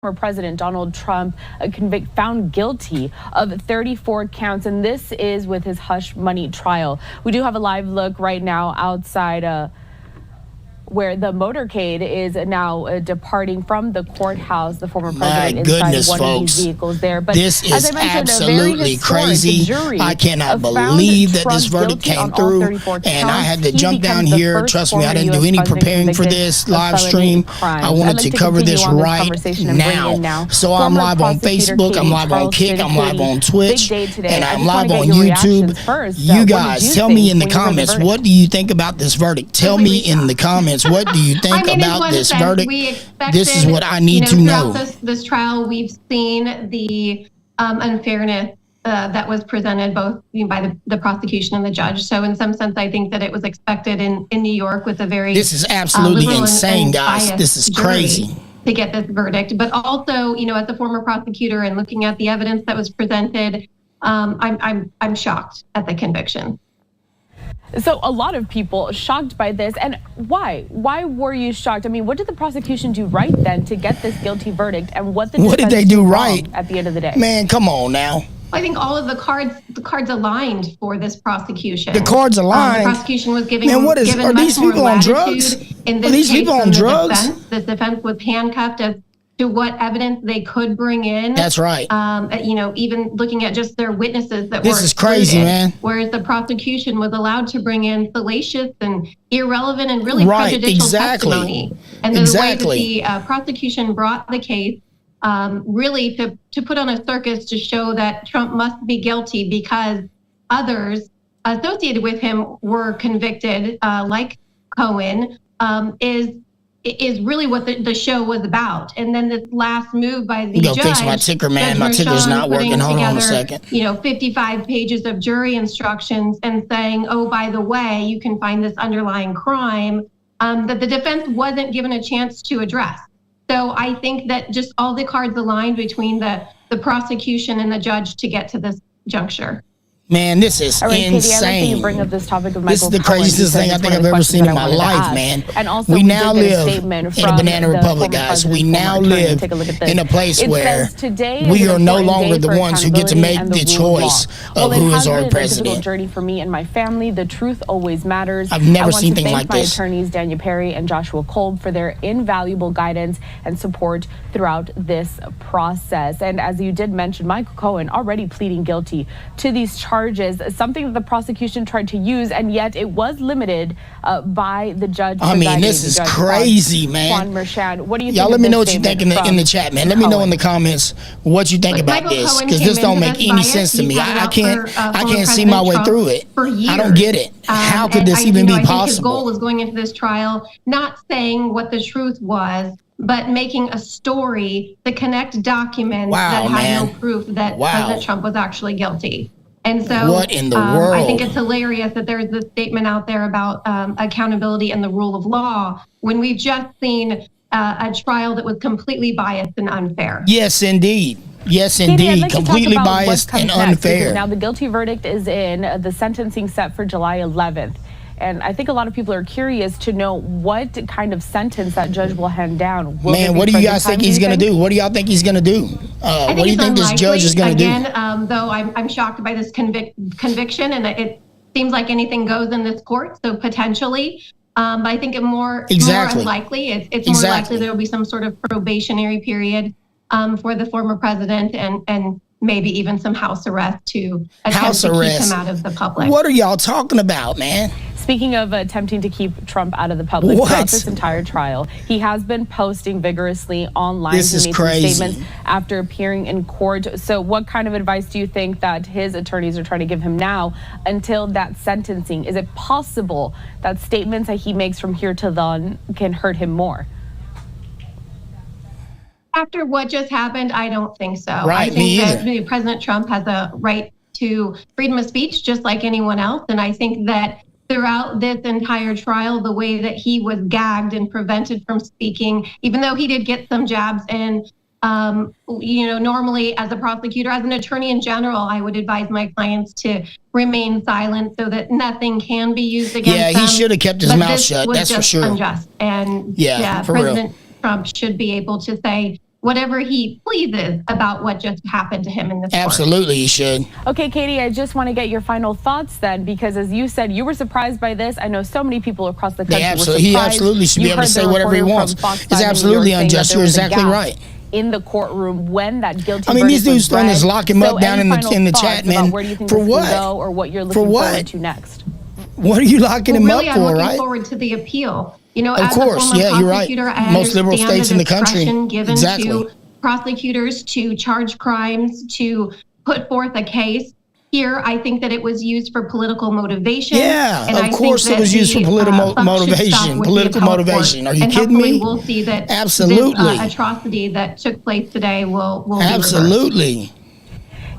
Former President Donald Trump found guilty of 34 counts, and this is with his hush money trial. We do have a live look right now outside where the motorcade is now departing from the courthouse. The former president inside one of these vehicles there. But this is absolutely crazy. I cannot believe that this verdict came through, and I had to jump down here. Trust me, I didn't do any preparing for this live stream. I wanted to cover this right now. So I'm live on Facebook, I'm live on Kick, I'm live on Twitch, and I'm live on YouTube. You guys, tell me in the comments, what do you think about this verdict? Tell me in the comments. What do you think about this verdict? This is what I need to know. This trial, we've seen the unfairness that was presented both by the prosecution and the judge. So in some sense, I think that it was expected in New York with a very This is absolutely insane, guys. This is crazy to get this verdict. But also, as a former prosecutor and looking at the evidence that was presented, I'm shocked at the conviction. So a lot of people shocked by this, and why? Why were you shocked? I mean, what did the prosecution do right then to get this guilty verdict, and what did they do right at the end of the day? Man, come on now. I think all of the cards aligned for this prosecution. The cards aligned. The prosecution was giving. Man, are these people on drugs? In this case, people on drugs? The defense was handcuffed as to what evidence they could bring in. That's right. Even looking at just their witnesses that were This is crazy, man. Whereas the prosecution was allowed to bring in salacious and irrelevant and really prejudicial testimony. And the way that the prosecution brought the case really to put on a circus to show that Trump must be guilty because others associated with him were convicted, like Cohen, is really what the show was about. And then this last move by the judge. Fix my ticker, man. My ticker's not working. Hold on a second. 55 pages of jury instructions and saying, oh, by the way, you can find this underlying crime that the defense wasn't given a chance to address. So I think that just all the cards aligned between the prosecution and the judge to get to this juncture. Man, this is insane. You bring up this topic of this is the craziest thing I think I've ever seen in my life, man. And also, we now live in a banana republic, guys. We now live in a place where we are no longer the ones who get to make the choice of who is our president. It's a journey for me and my family. The truth always matters. I've never seen anything like this. I want to thank my attorneys, Daniel Perry and Joshua Kolb, for their invaluable guidance and support throughout this process. And as you did mention, Michael Cohen already pleading guilty to these charges, something that the prosecution tried to use, and yet it was limited by the judge. I mean, this is crazy, man. Juan Merchan, what do you think? Y'all let me know what you think in the chat, man. Let me know in the comments what you think about this, because this don't make any sense to me. I can't see my way through it. I don't get it. How could this even be possible? His goal was going into this trial, not saying what the truth was, but making a story to connect documents that had no proof that President Trump was actually guilty. And so what in the world? I think it's hilarious that there's this statement out there about accountability and the rule of law when we've just seen a trial that was completely biased and unfair. Yes, indeed. Yes, indeed. Like completely biased and unfair. Now, the guilty verdict is in, the sentencing set for July 11th. And I think a lot of people are curious to know what kind of sentence that judge will hand down. Man, what do you guys think he's going to do? What do y'all think he's going to do? What do you think this judge is going to do? Again, though I'm shocked by this conviction, and it seems like anything goes in this court, so potentially. But I think it's more unlikely. It's more likely there will be some sort of probationary period for the former president and maybe even some house arrest to attempt to keep him out of the public. What are y'all talking about, man? Speaking of attempting to keep Trump out of the public throughout this entire trial, he has been posting vigorously online. This is crazy. Statements after appearing in court. So what kind of advice do you think that his attorneys are trying to give him now until that sentencing? Is it possible that statements that he makes from here to then can hurt him more? After what just happened, I don't think so. Right, I think that President Trump has a right to freedom of speech just like anyone else. And I think that throughout this entire trial, the way that he was gagged and prevented from speaking, even though he did get some jabs in, normally as a prosecutor, as an attorney in general, I would advise my clients to remain silent so that nothing can be used against them. Yeah, he should have kept his mouth shut. That's for sure. Unjust. And President Trump should be able to say, whatever he pleases about what just happened to him in this Absolutely, he should. Okay, Katie, I just want to get your final thoughts then, because as you said, you were surprised by this. I know so many people across the country were surprised. He absolutely should be able to say whatever he wants. It's absolutely unjust. You're exactly right. In the courtroom when that guilty I mean, these dudes trying to lock him up down in the chat, man. Where do you think for this what? Go, or what you're looking forward to next? What are you locking him up for, I'm looking right? forward to the appeal. You know, of course, yeah, you're right. Most liberal states in the country, given to prosecutors to charge crimes, to put forth a case. Here, I think that it was used for political motivation. Yeah, and of course it was used for political motivation. Political motivation. Are you kidding me? We'll see that absolutely this atrocity that took place today will be absolutely.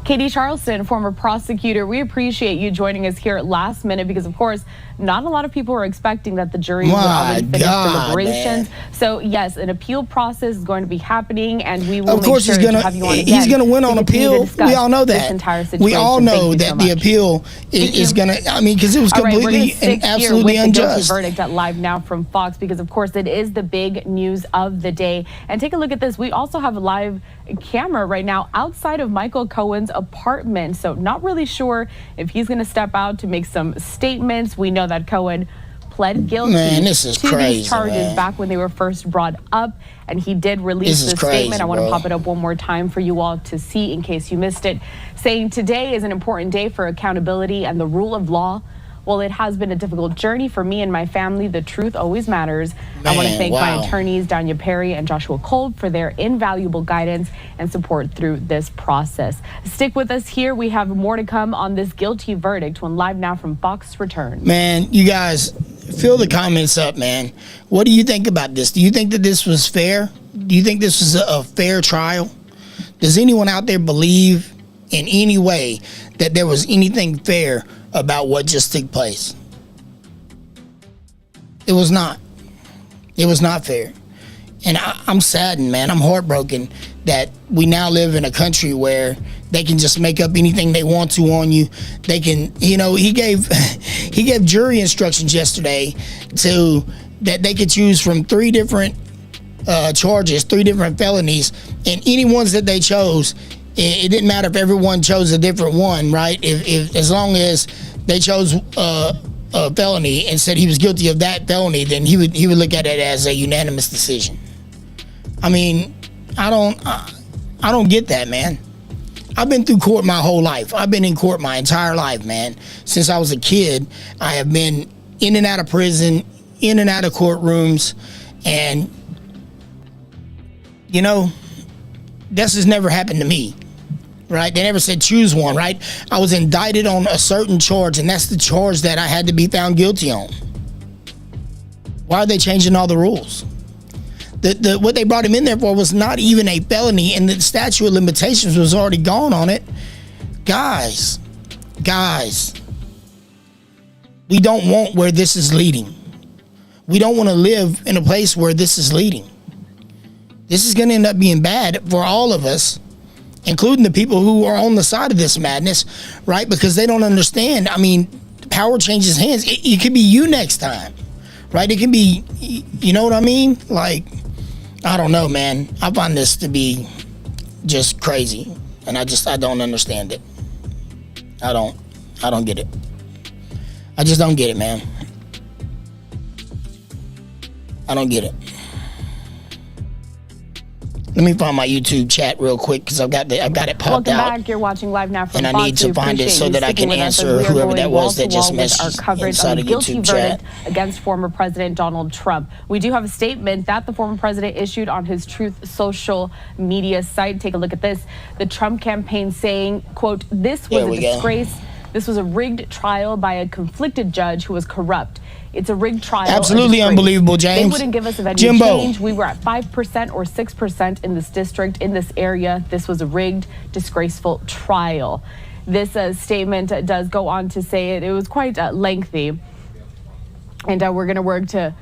Katie Charleston, former prosecutor, we appreciate you joining us here at last minute because, of course, not a lot of people were expecting that the jury would already finish deliberations. Man. So, yes, an appeal process is going to be happening, and we will of course make sure to have you on again. He's going to win on appeal. We all know that. We all know that the appeal is going to, I mean, because it was completely and absolutely unjust. The verdict at Live Now from Fox, because, of course, it is the big news of the day. And take a look at this. We also have a live camera right now outside of Michael Cohen's apartment. So not really sure if he's going to step out to make some statements. We know that Cohen pled guilty to these charges back when they were first brought up, and he did release this statement. I want to pop it up one more time for you all to see in case you missed it, saying today is an important day for accountability and the rule of law. While it has been a difficult journey for me and my family, the truth always matters. I want to thank my attorneys, Danya Perry and Joshua Kolb, for their invaluable guidance and support through this process. Stick with us here. We have more to come on this guilty verdict when Live Now from Fox returns. Man, you guys, fill the comments up, man. What do you think about this? Do you think that this was fair? Do you think this was a fair trial? Does anyone out there believe in any way that there was anything fair about what just took place? It was not. It was not fair. And I'm saddened, man. I'm heartbroken that we now live in a country where they can just make up anything they want to on you. They can, you know, he gave jury instructions yesterday that they could choose from 3 different charges, 3 different felonies, and any ones that they chose, it didn't matter if everyone chose a different one, right? If as long as they chose a felony and said he was guilty of that felony, then he would look at it as a unanimous decision. I mean, I don't get that, man. I've been through court my whole life. I've been in court my entire life, man. Since I was a kid, I have been in and out of prison, in and out of courtrooms, and you know, this has never happened to me, right? They never said choose one, right? I was indicted on a certain charge, and that's the charge that I had to be found guilty on. Why are they changing all the rules? What they brought him in there for was not even a felony, and the statute of limitations was already gone on it. Guys, we don't want where this is leading. We don't want to live in a place where this is leading. This is going to end up being bad for all of us, including the people who are on the side of this madness, right? Because they don't understand. I mean, power changes hands. It could be you next time, right? It can be, you know what I mean? Like, I don't know, man. I find this to be just crazy, and I don't understand it. I don't get it. I just don't get it, man. I don't get it. Let me find my YouTube chat real quick because I've got it popped out. Welcome back. You're watching Live Now from Fox. And I need to find it so that I can answer whoever that was that just messaged our coverage inside on of guilty YouTube verdict chat against former President Donald Trump. We do have a statement that the former president issued on his Truth social media site. Take a look at this. The Trump campaign saying, quote, "This was a disgrace. This was a rigged trial by a conflicted judge who was corrupt. It's a rigged trial." Absolutely unbelievable, James. They wouldn't give us a venue change. We were at 5% or 6% in this district, in this area. This was a rigged, disgraceful trial. This statement does go on to say it was quite lengthy. And we're going to work to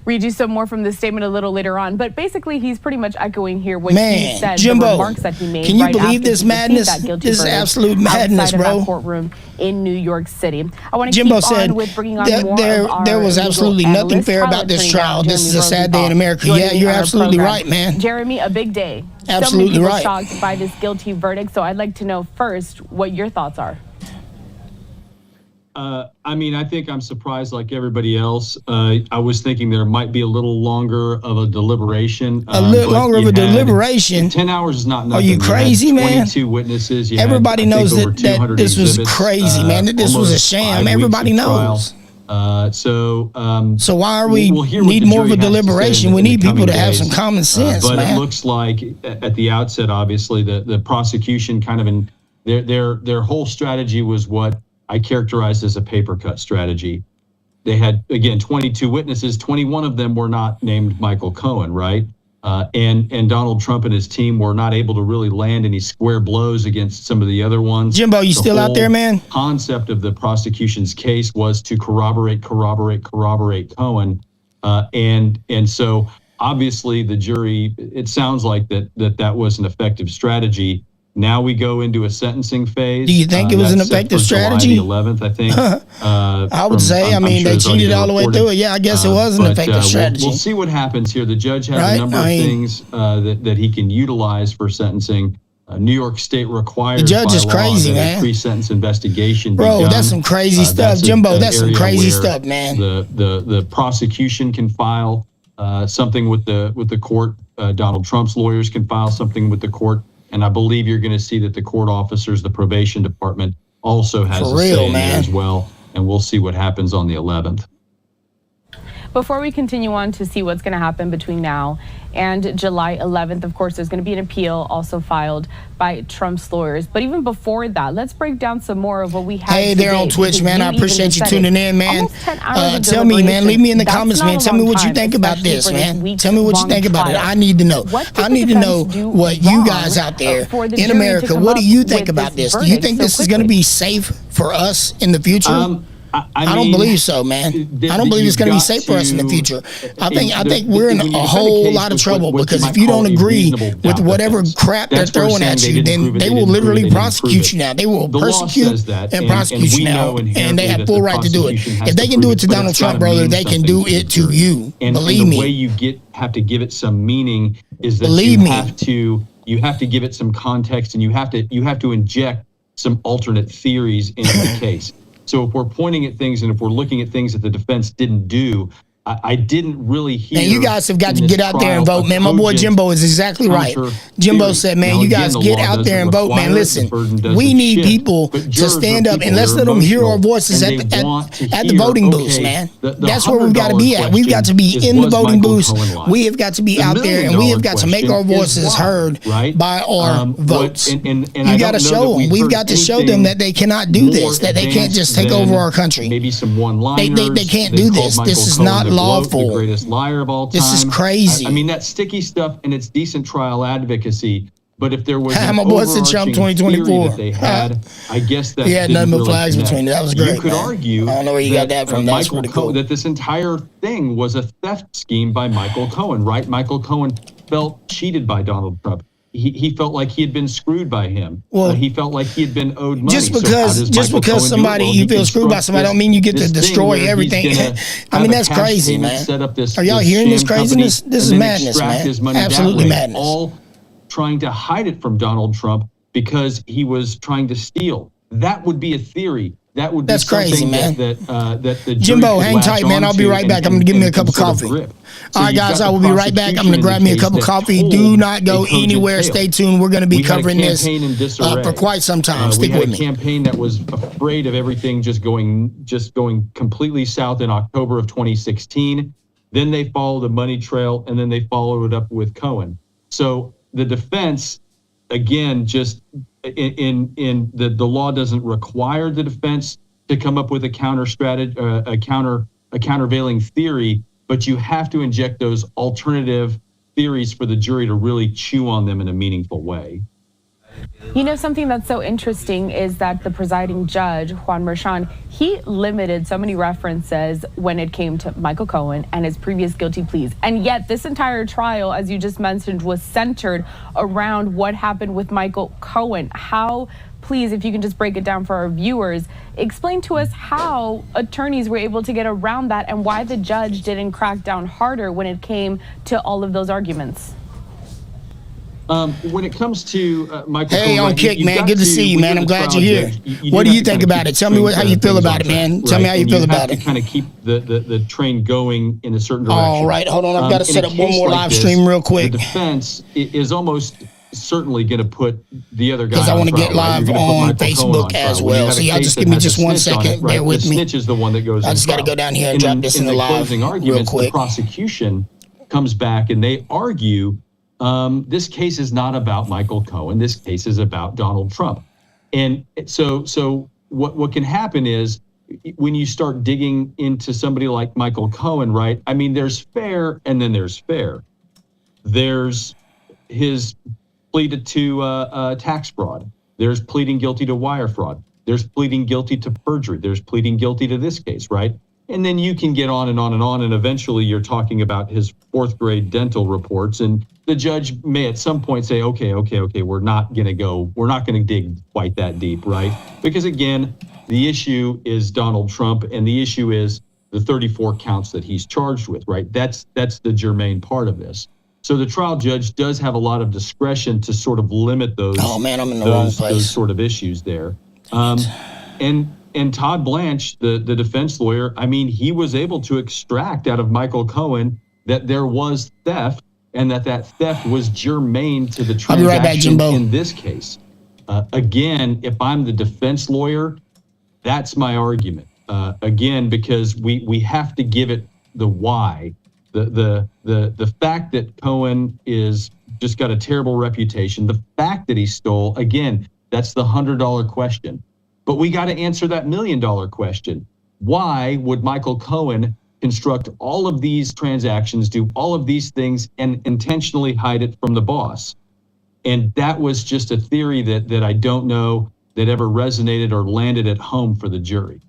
read you some more from this statement a little later on. But basically, he's pretty much echoing here what he said, Jimbo, the remarks that he made. Can you believe this madness? This is absolute madness, bro. Outside of that courtroom in New York City. I want to Jimbo keep said on with bringing on more of our there was absolutely nothing fair about this trial. This is a sad day in America. Yeah, you're absolutely right, man. Jeremy, a big day. Absolutely so many people right. shocked by this guilty verdict. So I'd like to know first what your thoughts are. I mean, I think I'm surprised like everybody else. I was thinking there might be a little longer of a deliberation. A little longer of a deliberation? 10 hours is not nothing. Are you crazy, man? 22 witnesses. Everybody knows that this was crazy, man, that this was a sham. Everybody knows. So why are we need more of a deliberation? We need people to have some common sense, but man. It looks like at the outset, obviously, the prosecution kind of their whole strategy was what I characterized as a paper cut strategy. They had, again, 22 witnesses. 21 of them were not named Michael Cohen, right? And Donald Trump and his team were not able to really land any square blows against some of the other ones. Jimbo, you still out there, man? The concept of the prosecution's case was to corroborate Cohen. And so obviously the jury, it sounds like that was an effective strategy. Now we go into a sentencing phase. Do you think it was an effective strategy? July the 11th, I think. I would say. I mean, they cheated all the way through it. Yeah, I guess it was an effective strategy. We'll see what happens here. The judge has a number of things that he can utilize for sentencing. New York State requires the judge is crazy, man. Pre-sentence investigation. Bro, that's some crazy stuff, Jimbo. That's some crazy stuff, man. The prosecution can file something with the court. Donald Trump's lawyers can file something with the court. And I believe you're going to see that the court officers, the probation department, also has a say in there as well. And we'll see what happens on the 11th. Before we continue on to see what's going to happen between now and July 11th, of course, there's going to be an appeal also filed by Trump's lawyers. But even before that, let's break down some more of what we have. Hey there on Twitch, man. I appreciate you tuning in, man. Tell me, man. Leave me in the comments, man. Tell me what you think about this, man. Tell me what you think about it. I need to know. I need to know what you guys out there in America, what do you think about this? Do you think this is going to be safe for us in the future? I don't believe so, man. I don't believe it's going to be safe for us in the future. I think we're in a whole lot of trouble because if you don't agree with whatever crap they're throwing at you, then they will literally prosecute you now. They will persecute and prosecute you now, and they have full right to do it. If they can do it to Donald Trump, brother, they can do it to you. Believe me. The way you have to give it some meaning is that you have to give it some context, and you have to inject some alternate theories into the case. So if we're pointing at things and if we're looking at things that the defense didn't do, I didn't really hear. And you guys have got to get out there and vote, man. My boy Jimbo is exactly right. Jimbo said, man, you guys get out there and vote, man. Listen, we need people to stand up and let's let them hear our voices at the voting booths, man. That's where we've got to be at. We've got to be in the voting booths. We have got to be out there and we have got to make our voices heard by our votes. You got to show them. We've got to show them that they cannot do this, that they can't just take over our country. Maybe some one-liners. They can't do this. This is not lawful. The greatest liar of all time. This is crazy. I mean, that's sticky stuff and it's decent trial advocacy. But if there was an my boy said Trump 2024 that they had, I guess that he had nothing but flags between it. That was great. You could argue I don't know where you got that from. That's Michael pretty cool. That this entire thing was a theft scheme by Michael Cohen, right? Michael Cohen felt cheated by Donald Trump. He felt like he had been screwed by him. Well, he felt like he had been owed money. Just because somebody you feel screwed by somebody, don't mean you get to destroy everything. I mean, that's crazy, man. Are y'all hearing this craziness? This is madness, man. Absolutely madness. All trying to hide it from Donald Trump because he was trying to steal. That would be a theory. That would be crazy, man. That the Jimbo, hang tight, man. I'll be right back. I'm going to give me a cup of coffee. All right, guys, I will be right back. I'm going to grab me a cup of coffee. Do not go anywhere. Stay tuned. We're going to be covering this for quite some time. Stick with me. We had a campaign that was afraid of everything just going completely south in October of 2016. Then they followed the money trail, and then they followed it up with Cohen. So the defense, again, just in the law doesn't require the defense to come up with a counter strategy, a countervailing theory, but you have to inject those alternative theories for the jury to really chew on them in a meaningful way. You know, something that's so interesting is that the presiding judge, Juan Merchan, he limited so many references when it came to Michael Cohen and his previous guilty pleas. And yet this entire trial, as you just mentioned, was centered around what happened with Michael Cohen. How, please, if you can just break it down for our viewers, explain to us how attorneys were able to get around that and why the judge didn't crack down harder when it came to all of those arguments. When it comes to Michael Hey, Cohen, on Kick, man. Good to see you, man. I'm glad you're here. What do you think about it? Tell me how you feel about it, man. Tell me how you feel about it. To kind of keep the train going in a certain direction. All right, hold on. I've got to set up one more live stream real quick. The defense is almost certainly going to put the other guy on trial. Because I want to get live on Facebook as well. So y'all just give me just 1 second. Bear with me. The snitch is the one that goes. I just got to go down here and drop this in the live real quick. The prosecution comes back and they argue. This case is not about Michael Cohen. This case is about Donald Trump. And so what can happen is when you start digging into somebody like Michael Cohen, right? I mean, there's fair and then there's fair. There's his pleaded to tax fraud. There's pleading guilty to wire fraud. There's pleading guilty to perjury. There's pleading guilty to this case, right? And then you can get on and on and on. And eventually you're talking about his 4th grade dental reports. And the judge may at some point say, okay, we're not going to dig quite that deep, right? Because again, the issue is Donald Trump and the issue is the 34 counts that he's charged with, right? That's the germane part of this. So the trial judge does have a lot of discretion to sort of limit those. Oh man, I'm in the wrong place. Those sort of issues there. And Todd Blanche, the defense lawyer, I mean, he was able to extract out of Michael Cohen that there was theft and that theft was germane to the transaction. I'll be right back, Jimbo. In this case. Again, if I'm the defense lawyer, that's my argument. Again, because we have to give it the why. The fact that Cohen is just got a terrible reputation, the fact that he stole, again, that's the $100 question. But we got to answer that $1 million question. Why would Michael Cohen construct all of these transactions, do all of these things, and intentionally hide it from the boss? And that was just a theory that I don't know that ever resonated or landed at home for the jury.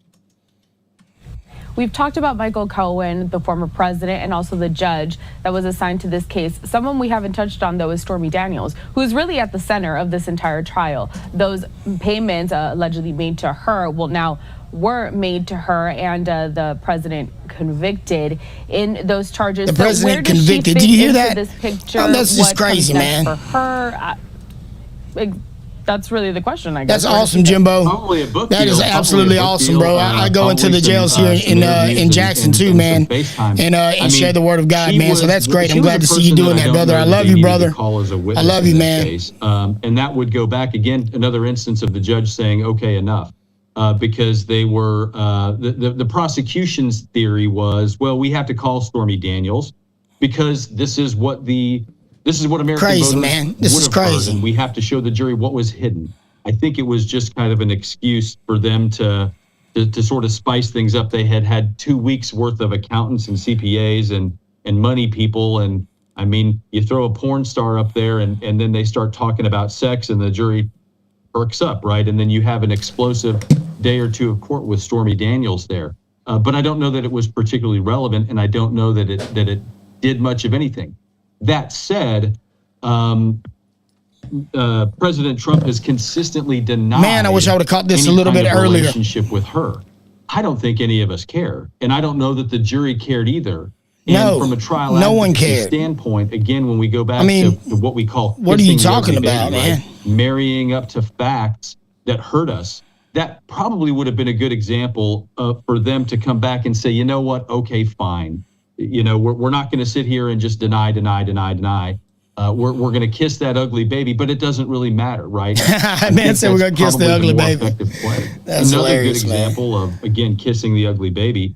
We've talked about Michael Cohen, the former president, and also the judge that was assigned to this case. Someone we haven't touched on, though, is Stormy Daniels, who's really at the center of this entire trial. Those payments allegedly made to her were made to her, and the president convicted in those charges. The president convicted. Did you hear that? This picture? That's just crazy, man. For her, that's really the question, I guess. That's awesome, Jimbo. That is absolutely awesome, bro. I go into the jails here in Jackson too, man, and share the word of God, man. So that's great. I'm glad to see you doing that, brother. I love you, brother. I love you, man. And that would go back again, another instance of the judge saying, okay, enough. Because they were, the prosecution's theory was, well, we have to call Stormy Daniels because this is what American voters man. This is crazy. And we have to show the jury what was hidden. I think it was just kind of an excuse for them to sort of spice things up. They had 2 weeks worth of accountants and CPAs and money people. And I mean, you throw a porn star up there and then they start talking about sex and the jury perks up, right? And then you have an explosive day or two of court with Stormy Daniels there. But I don't know that it was particularly relevant, and I don't know that it did much of anything. That said, President Trump has consistently denied. Man, I wish I would have caught this a little bit earlier. Relationship with her. I don't think any of us care, and I don't know that the jury cared either. And from a trial no one cared. Standpoint, again, when we go back to what we call what are you talking about, man? Right? Marrying up to facts that hurt us. That probably would have been a good example for them to come back and say, you know what? Okay, fine. You know, we're not going to sit here and just deny. We're going to kiss that ugly baby, but it doesn't really matter, right? Man said we're going to kiss the ugly baby. That's another hilarious, good example of, again, kissing the ugly baby.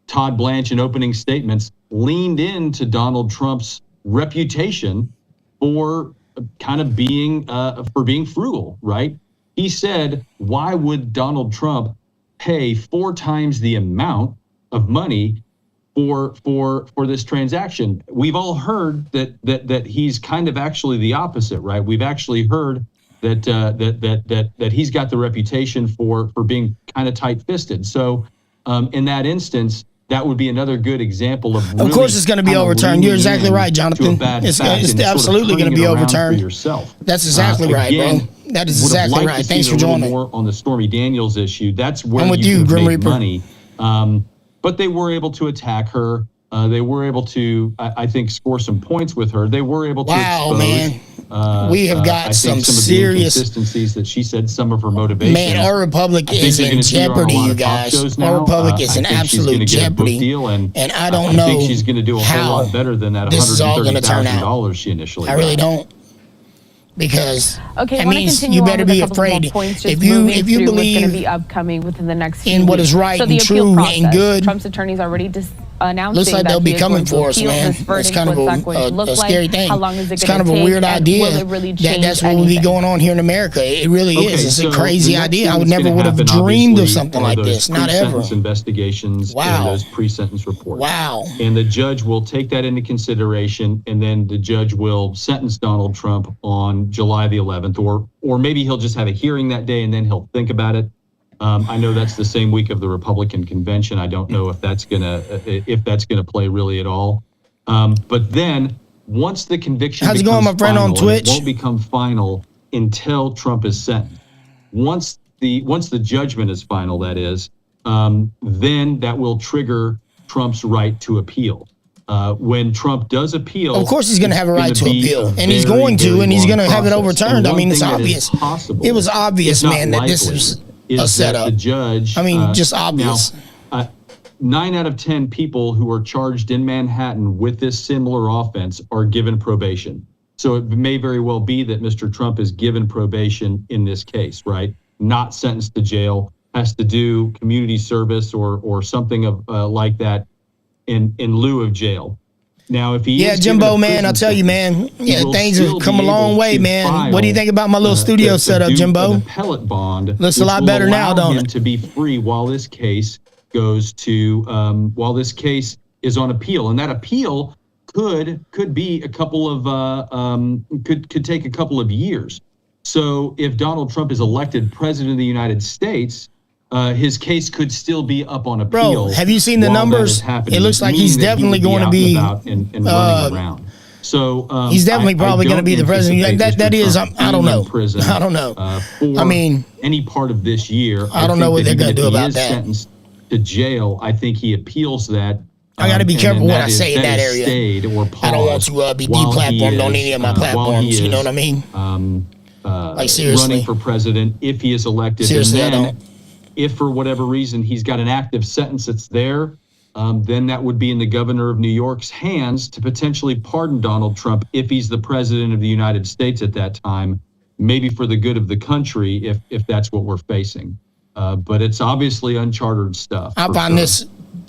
Todd Blanche in opening statements leaned into Donald Trump's reputation for kind of being frugal, right? He said, why would Donald Trump pay 4 times the amount of money for this transaction? We've all heard that he's kind of actually the opposite, right? We've actually heard that he's got the reputation for being kind of tight-fisted. So in that instance, that would be another good example of really, of course it's going to be overturned. You're exactly right, Jonathan. It's absolutely going to be overturned. That's exactly right, bro. That is exactly right. Thanks for joining. More on the Stormy Daniels issue. That's where you can make money. But they were able to attack her. They were able to, I think, score some points with her. They were able to expose. Man. We have got some serious inconsistencies that she said, some of her motivations. Man, our republic is in jeopardy, you guys. Our republic is in absolute jeopardy. And I don't know think she's going to do a whole lot better than that $130,000 she initially got. I really don't. Because that means you better be afraid. If you believe going to be upcoming within the next few in what is right and true and good, Trump's attorneys already announcing looks like they'll be coming for us, man. It's kind of a scary thing. How long is it it's kind of a weird idea. That's what will be going on here in America. It really is. It's a crazy idea. I would never would have dreamed of something like this. Not ever. Investigations and those pre-sentence reports. Wow. And the judge will take that into consideration, and then the judge will sentence Donald Trump on July the 11th, or maybe he'll just have a hearing that day and then he'll think about it. I know that's the same week of the Republican convention. I don't know if that's gonna play really at all. But then once the conviction how's it going, my friend on Twitch? It won't become final until Trump is sentenced. Once the judgment is final, that is, then that will trigger Trump's right to appeal. When Trump does appeal, of course he's going to have a right to appeal, and he's going to, and he's going to have it overturned. I mean, it's obvious. It was obvious, man, that this is a setup. The judge, just obvious. Now, 9 out of 10 people who are charged in Manhattan with this similar offense are given probation. So it may very well be that Mr. Trump is given probation in this case, right? Not sentenced to jail, has to do community service or something of like that in lieu of jail. Now, if he Jimbo, man, I'll tell you, man. Yeah, things have come a long way, man. What do you think about my little studio setup, Jimbo? Appellate bond looks a lot better now, don't it? To be free while this case goes to while this case is on appeal, and that appeal could be a couple of could take a couple of years. So if Donald Trump is elected president of the United States, his case could still be up on appeal. Bro, have you seen the numbers? It looks like he's definitely going to be and running around. So he's definitely probably going to be the president. That is, I don't know. I don't know. I mean, any part of this year, I don't know what they're going to do about that. Sentenced to jail, I think he appeals that. I got to be careful what I say in that area. I don't want to be deplatformed on any of my platforms. You know what I mean? Like seriously, running for president if he is elected. Seriously, and then, if for whatever reason he's got an active sentence that's there, then that would be in the governor of New York's hands to potentially pardon Donald Trump if he's the president of the United States at that time, maybe for the good of the country if that's what we're facing. But it's obviously uncharted stuff. I find this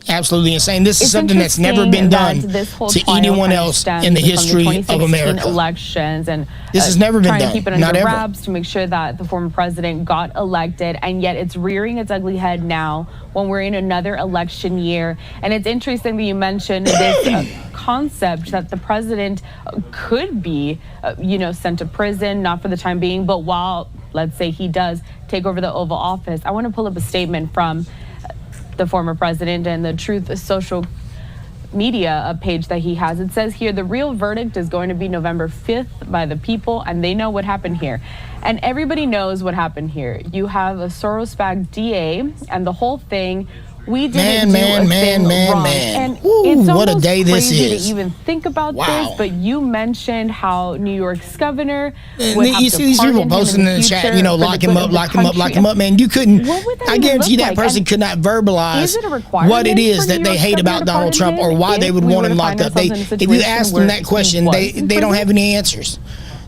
absolutely insane. This is something that's never been done to anyone else in the history of America. Elections and this has never been done. Trying to keep it under wraps to make sure that the former president got elected, and yet it's rearing its ugly head now when we're in another election year. And it's interesting that you mentioned this concept that the president could be, sent to prison, not for the time being, but while, let's say, he does take over the Oval Office. I want to pull up a statement from the former president and the Truth social media page that he has. It says here, the real verdict is going to be November 5th by the people, and they know what happened here. And everybody knows what happened here. You have a Soros-backed DA, and the whole thing, we didn't do a thing wrong. And it's what a day this crazy is. To even think about this, but you mentioned how New York's governor would have you see these people posting in the chat, lock him up, man. You couldn't, I guarantee that person could not verbalize what it is that they hate about Donald Trump or why they would want him locked up. If you ask them that question, they don't have any answers.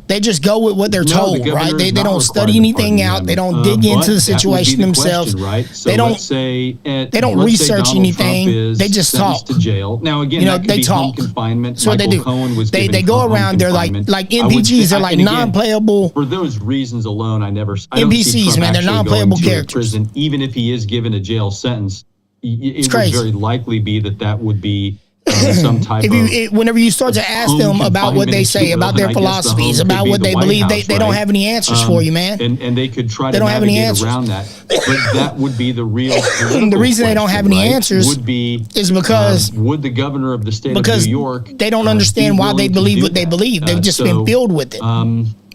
They just go with what they're told, right? They don't study anything out. They don't dig into the situation themselves. Right? So they don't research anything. They just talk. To jail. Now again, they talk. Confinement. That's what they do. They go around. They're like NPCs. They're like non-playable. For those reasons alone, NPCs, man. They're non-playable characters. Prison, even if he is given a jail sentence, it would very likely be that would be some type whenever you start to ask them about what they say, about their philosophies, about what they believe, they don't have any answers for you, man. And they could try to navigate around that. But that would be the real the reason they don't have any answers would be is because would the governor of the state of New York they don't understand why they believe what they believe. They've just been filled with it.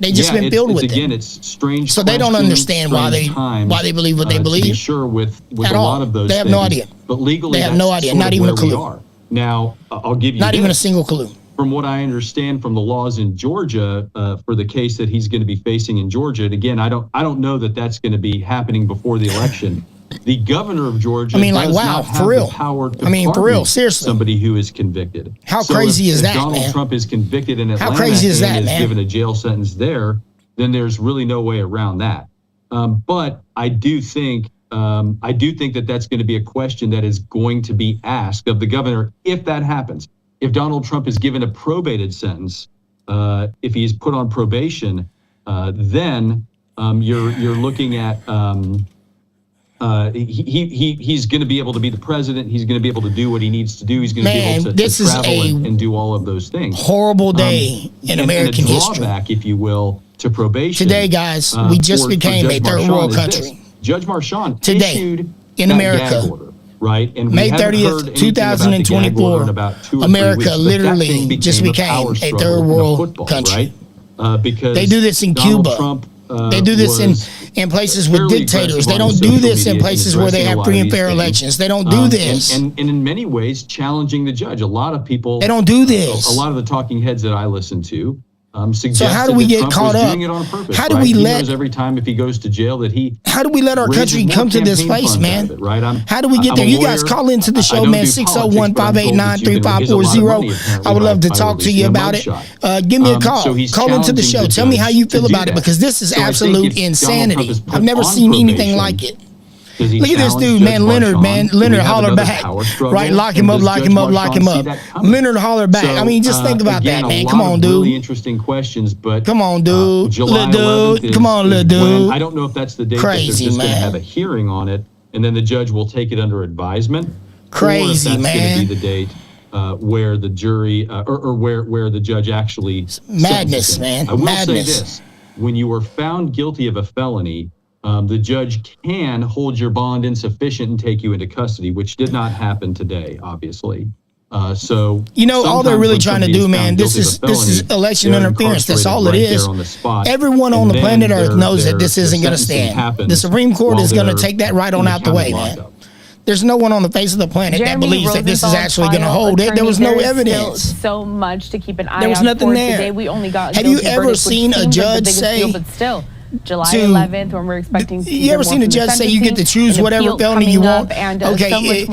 They just been filled with it. Again, it's strange. So they don't understand why they believe what they believe. To be sure, with a lot of those, they have no idea. But legally, they have no idea. Not even a clue. Now, I'll give you not even a single clue. From what I understand from the laws in Georgia, for the case that he's going to be facing in Georgia, and again, I don't know that that's going to be happening before the election. The governor of Georgia does not have the power to pardon somebody who is convicted. How crazy is that, man? If Donald Trump is convicted in Atlanta and is given a jail sentence there, then there's really no way around that. But I do think that that's going to be a question that is going to be asked of the governor if that happens. If Donald Trump is given a probated sentence, if he's put on probation, then you're looking at he's going to be able to be the president. He's going to be able to do what he needs to do. He's going to be able to travel and do all of those things. Horrible day in American history. Drawback, if you will, to probation. Today, guys, we just became a third world country. Judge Marchand today issued in America, order, right? And May 30th, 2024, America literally just became a third world country. Right? Because they do this in Cuba. They do this in places with dictators. They don't do this in places where they have free and fair elections. They don't do this. And in many ways, challenging the judge. A lot of people. They don't do this. A lot of the talking heads that I listen to so how do we get caught up? Doing it on purpose, how do we he knows every time if he goes to jail that he. How do we let our country come to this place, man? Right? How do we get there? You guys call into the show, man. 601-589-3540. I would love to talk to you about it. Give me a call. Call into the show. Tell me how you feel about it, because this is absolute insanity. I've never seen anything like it. Look at this dude, man. Leonard holler back. Right? Lock him up. Leonard holler back. I mean, just think about that, man. Come on, dude. Really interesting questions, but come on, dude. Little dude. Come on, little dude. I don't know if that's the date that they're just going to have a hearing on it, and then the judge will take it under advisement. Crazy, or if that's man. going to be the date where the jury or where the judge actually madness, man. I will say this: when you are found guilty of a felony, the judge can hold your bond insufficient and take you into custody, which did not happen today, obviously. So all they're really trying to do, man, this is election interference. That's all it is. Everyone on the planet Earth knows that this isn't going to stand. The Supreme Court is going to take that right on out the way, man. There's no one on the face of the planet that believes that this is actually going to hold it. There was no evidence. So much to keep an eye there was out nothing for there. Today. We only got have you ever seen a judge say? But still, July 11th, when we're expecting. You ever seen a judge say you get to choose whatever felony you want? Okay,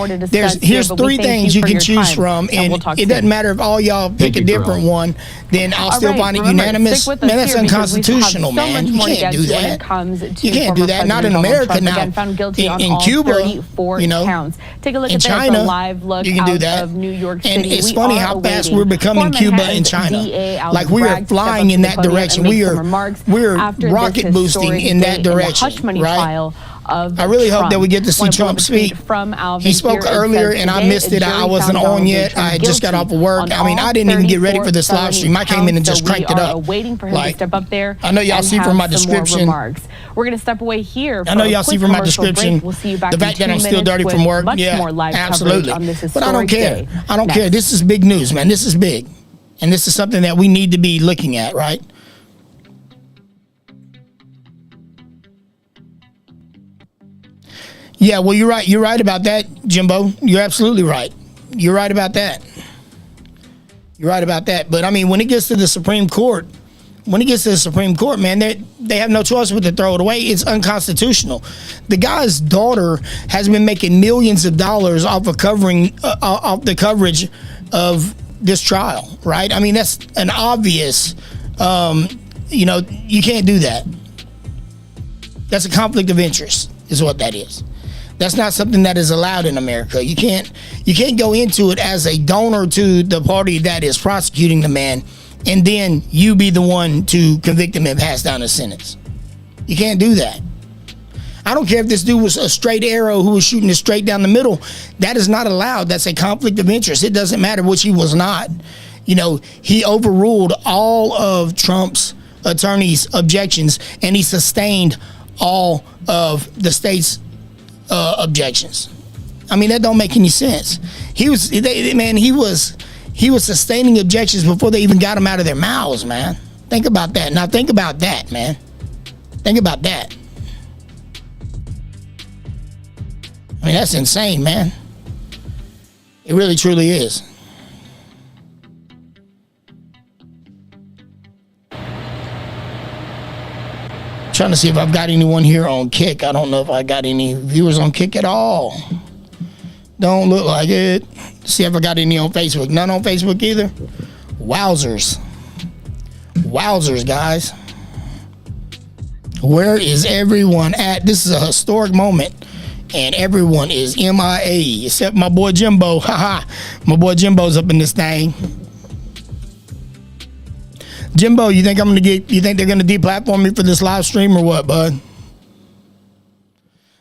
here's three things you can choose from, and it doesn't matter if all y'all pick a different one. Then I'll still find it unanimous. Man, that's unconstitutional, man. You can't do that. You can't do that. Not in America now. In Cuba, take a look in at China, live look you can do that. Of New York City. And it's funny how fast we're becoming Cuba and China. Like we are flying in that direction. We're rocket boosting in that direction, right? I really hope that we get to see Trump speak. He spoke earlier and I missed it. I wasn't on yet. I had just got off of work. I mean, I didn't even get ready for this live stream. I came in and just cranked it up. Waiting for him to step up there. I know y'all see from my description. We're going to step away here. I know y'all see from my description the fact that I'm still dirty from work. Yeah, absolutely. But I don't care. I don't care. This is big news, man. This is big. And this is something that we need to be looking at, right? Yeah, well, you're right. You're right about that, Jimbo. You're absolutely right. You're right about that. You're right about that. But I mean, when it gets to the Supreme Court, man, they have no choice but to throw it away. It's unconstitutional. The guy's daughter has been making millions of dollars off of off the coverage of this trial, right? I mean, that's an obvious. You can't do that. That's a conflict of interest, is what that is. That's not something that is allowed in America. You can't go into it as a donor to the party that is prosecuting the man, and then you be the one to convict him and pass down a sentence. You can't do that. I don't care if this dude was a straight arrow who was shooting it straight down the middle. That is not allowed. That's a conflict of interest. It doesn't matter, which he was not. You know, he overruled all of Trump's attorneys' objections, and he sustained all of the state's objections. I mean, that don't make any sense. He was sustaining objections before they even got him out of their mouths, man. Think about that. Now think about that, man. Think about that. I mean, that's insane, man. It really, truly is. Trying to see if I've got anyone here on Kick. I don't know if I got any viewers on Kick at all. Don't look like it. See if I got any on Facebook. None on Facebook either. Wowzers. Wowzers, guys. Where is everyone at? This is a historic moment, and everyone is MIA except my boy Jimbo. Haha. My boy Jimbo's up in this thing. Jimbo, you think they're gonna deplatform me for this live stream or what, bud?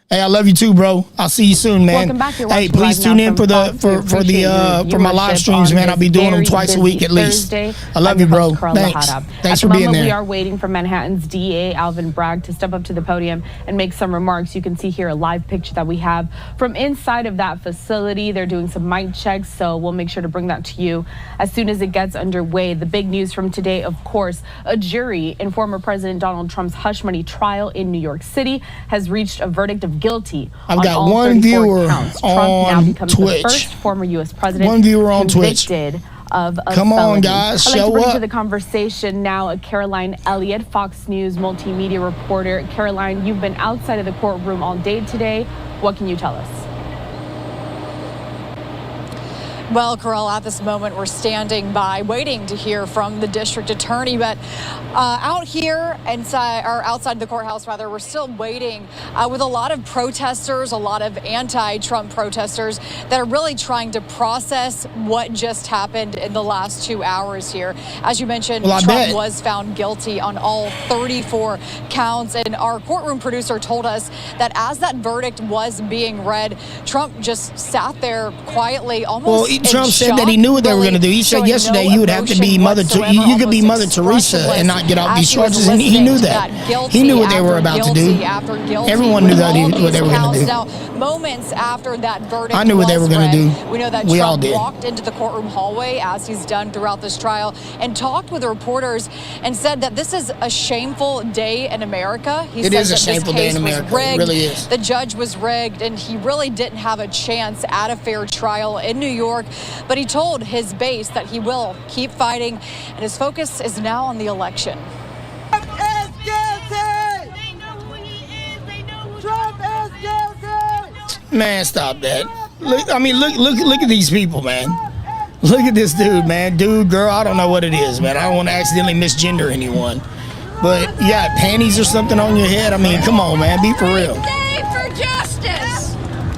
Hey, I love you too, bro. I'll see you soon, man. Welcome back. Hey, please tune in for my live streams, man. I'll be doing them twice a week at least. I love you, bro. Thanks. Thanks for being there. We are waiting for Manhattan's DA, Alvin Bragg, to step up to the podium and make some remarks. You can see here a live picture that we have from inside of that facility. They're doing some mic checks, so we'll make sure to bring that to you as soon as it gets underway. The big news from today, of course, a jury in former President Donald Trump's hush money trial in New York City has reached a verdict of guilty. I've got one viewer counts. on Trump now becomes Twitch. The first former U.S. president one viewer on Twitch. Of a Come felony. on, guys, I'd like show to bring up. to the conversation now Caroline Elliott, Fox News multimedia reporter. Caroline, you've been outside of the courtroom all day today. What can you tell us? Well, Corral, at this moment, we're standing by waiting to hear from the district attorney. But out here outside the courthouse, rather, we're still waiting with a lot of protesters, a lot of anti-Trump protesters that are really trying to process what just happened in the last 2 hours here. As you mentioned, Trump was found guilty on all 34 counts. And our courtroom producer told us that as that verdict was being read, Trump just sat there quietly, almost Trump said that he knew what they were going to do. He said yesterday you would have to be you could be Mother Teresa and not get off these charges, and he knew that. He knew what they were about to do. Everyone knew what they were going to do. Now, moments after that verdict, I knew what they were going to do. We know that Trump walked into the courtroom hallway, as he's done throughout this trial, and talked with reporters and said that this is a shameful day in America. It is a shameful day in America. It really is. The judge was rigged, and he really didn't have a chance at a fair trial in New York. But he told his base that he will keep fighting, and his focus is now on the election. Trump is guilty! They know who he is. They know who Trump is guilty! Man, stop that. Look at these people, man. Look at this dude, man. Dude, girl, I don't know what it is, man. I don't want to accidentally misgender anyone. But you got panties or something on your head? I mean, come on, man. Be for real. A day for justice.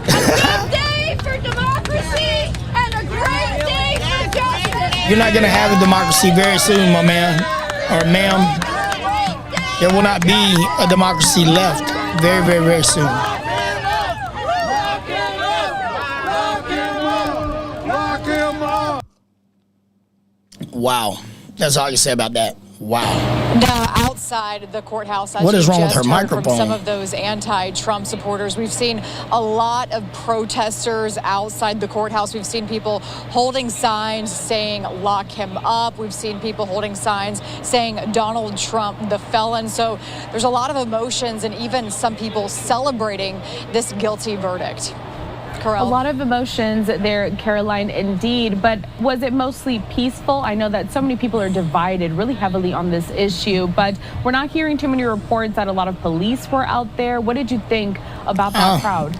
A day for democracy. And a great day for justice. You're not going to have a democracy very soon, my man or ma'am. There will not be a democracy left very, very, very soon. Wow. That's all I can say about that. Wow. Now, outside the courthouse, as what is wrong with her heard microphone? From some of those anti-Trump supporters, we've seen a lot of protesters outside the courthouse. We've seen people holding signs saying "lock him up." We've seen people holding signs saying "Donald Trump, the felon." So there's a lot of emotions, and even some people celebrating this guilty verdict. Corral. A lot of emotions there, Caroline, indeed. But was it mostly peaceful? I know that so many people are divided really heavily on this issue, but we're not hearing too many reports that a lot of police were out there. What did you think about that crowd?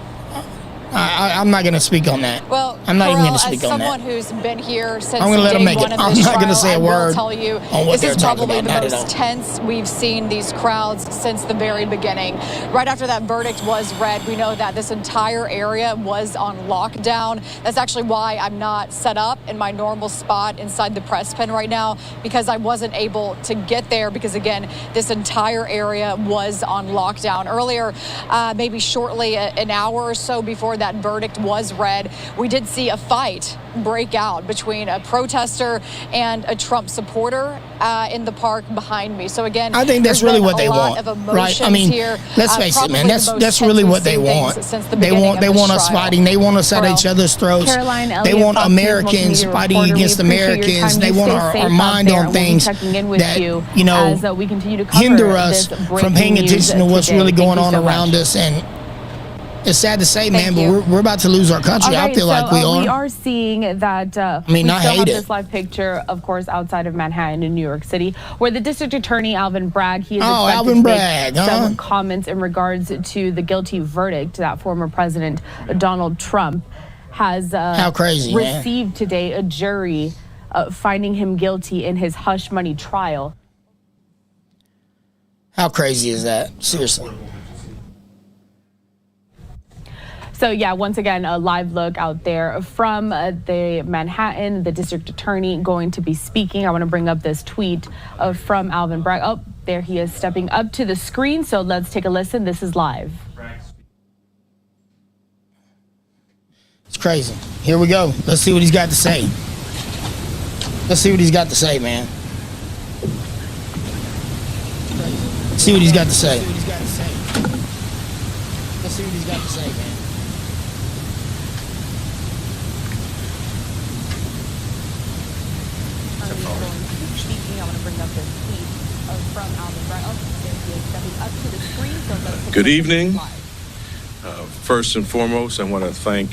I'm not going to speak on that. Well, I'm not even going to Corral, speak on that. as someone who's been here since I'm going to let them day make one it. of I'm this not going to trial, say a I will word tell you, on what this they're is talking probably about. the Not at all. most tense we've seen these crowds since the very beginning. Right after that verdict was read, we know that this entire area was on lockdown. That's actually why I'm not set up in my normal spot inside the press pen right now, because I wasn't able to get there because, again, this entire area was on lockdown. Earlier, maybe shortly an hour or so before that verdict was read, we did see a fight break out between a protester and a Trump supporter in the park behind me. So again, I think that's really what they want, right? I mean, here. let's face it, man. That's really what they want. They want us fighting. They want us at each other's throats. They want Americans fighting against Americans. They want our mind on things that, you know, hinder us from paying attention to what's really going on around us. And it's sad to say, man, but we're about to lose our country. Right, I feel like we are. We are seeing that. I mean, we I still hate have it. this live picture, of course, outside of Manhattan in New York City, where the district attorney, Alvin Bragg, he is expected to make some comments in regards to the guilty verdict that former President Donald Trump has received today, a jury finding him guilty in his hush money trial. How crazy is that? Seriously. So yeah, once again, a live look out there from the Manhattan, the district attorney going to be speaking. I want to bring up this tweet from Alvin Bragg. Oh, there he is stepping up to the screen. So let's take a listen. This is live. It's crazy. Here we go. Let's see what he's got to say. Let's see what he's got to say, man. Let's see what he's got to say. Let's see what he's got to say, man. I want to bring up this tweet from Alvin Bragg. Oh, there he is stepping up to the screen. So good evening. First and foremost, I want to thank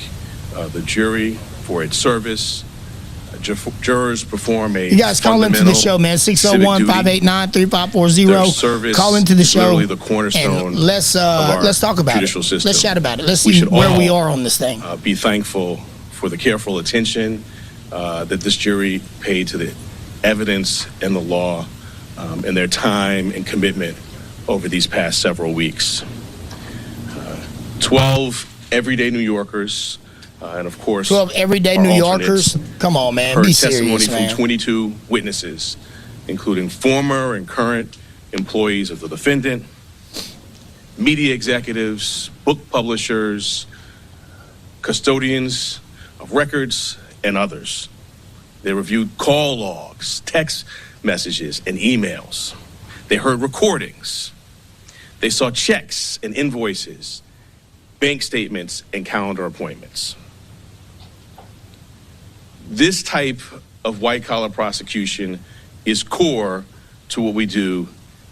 the jury for its service. Jurors perform a you guys call into the show, man. 601-589-3540. Call into the show. Literally the cornerstone. And let's talk about it. System. Let's chat about it. Let's see where we are on this thing. Be thankful for the careful attention that this jury paid to the evidence and the law, and their time and commitment over these past several weeks. 12 everyday New Yorkers. And of course, 12 everyday New Yorkers. Come on, man. Be serious, testimony from 22 witnesses, including former and current employees of the defendant, media executives, book publishers, custodians of records, and others. They reviewed call logs, text messages, and emails. They heard recordings. They saw checks and invoices, bank statements, and calendar appointments. This type of white-collar prosecution is core to what we do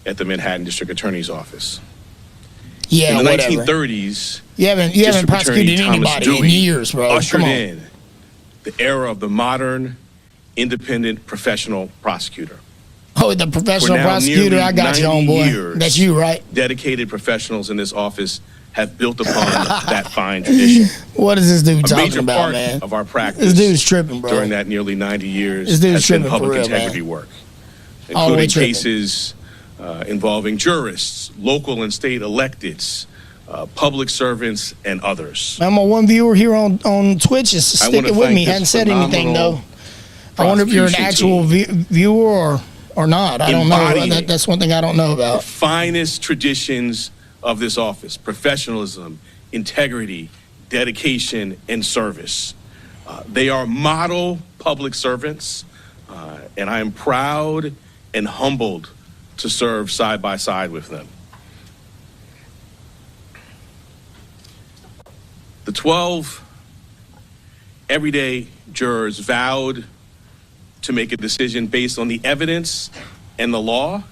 at the Manhattan District Attorney's Office. Yeah, in the whatever. 1930s, you haven't prosecuted anybody in years, bro. Ushered in the era of the modern, independent, professional prosecutor. Oh, the professional prosecutor, I got you, homeboy. That's you, right? Dedicated professionals in this office have built upon that fine tradition. What is this dude talking about, man? A major part of our practice this dude's tripping, bro. During that nearly 90 years this dude's has been public real, integrity work, including cases involving jurists, local and state electeds, public servants, and others. I'm on one viewer here on Twitch is sticking with me. Hadn't said anything, though. I wonder if you're an actual viewer or not. I don't know. That's one thing I don't know about. The finest traditions of this office: professionalism, integrity, dedication, and service. They are model public servants, and I am proud and humbled to serve side by side with them. The 12 everyday jurors vowed to make a decision based on the evidence and the law,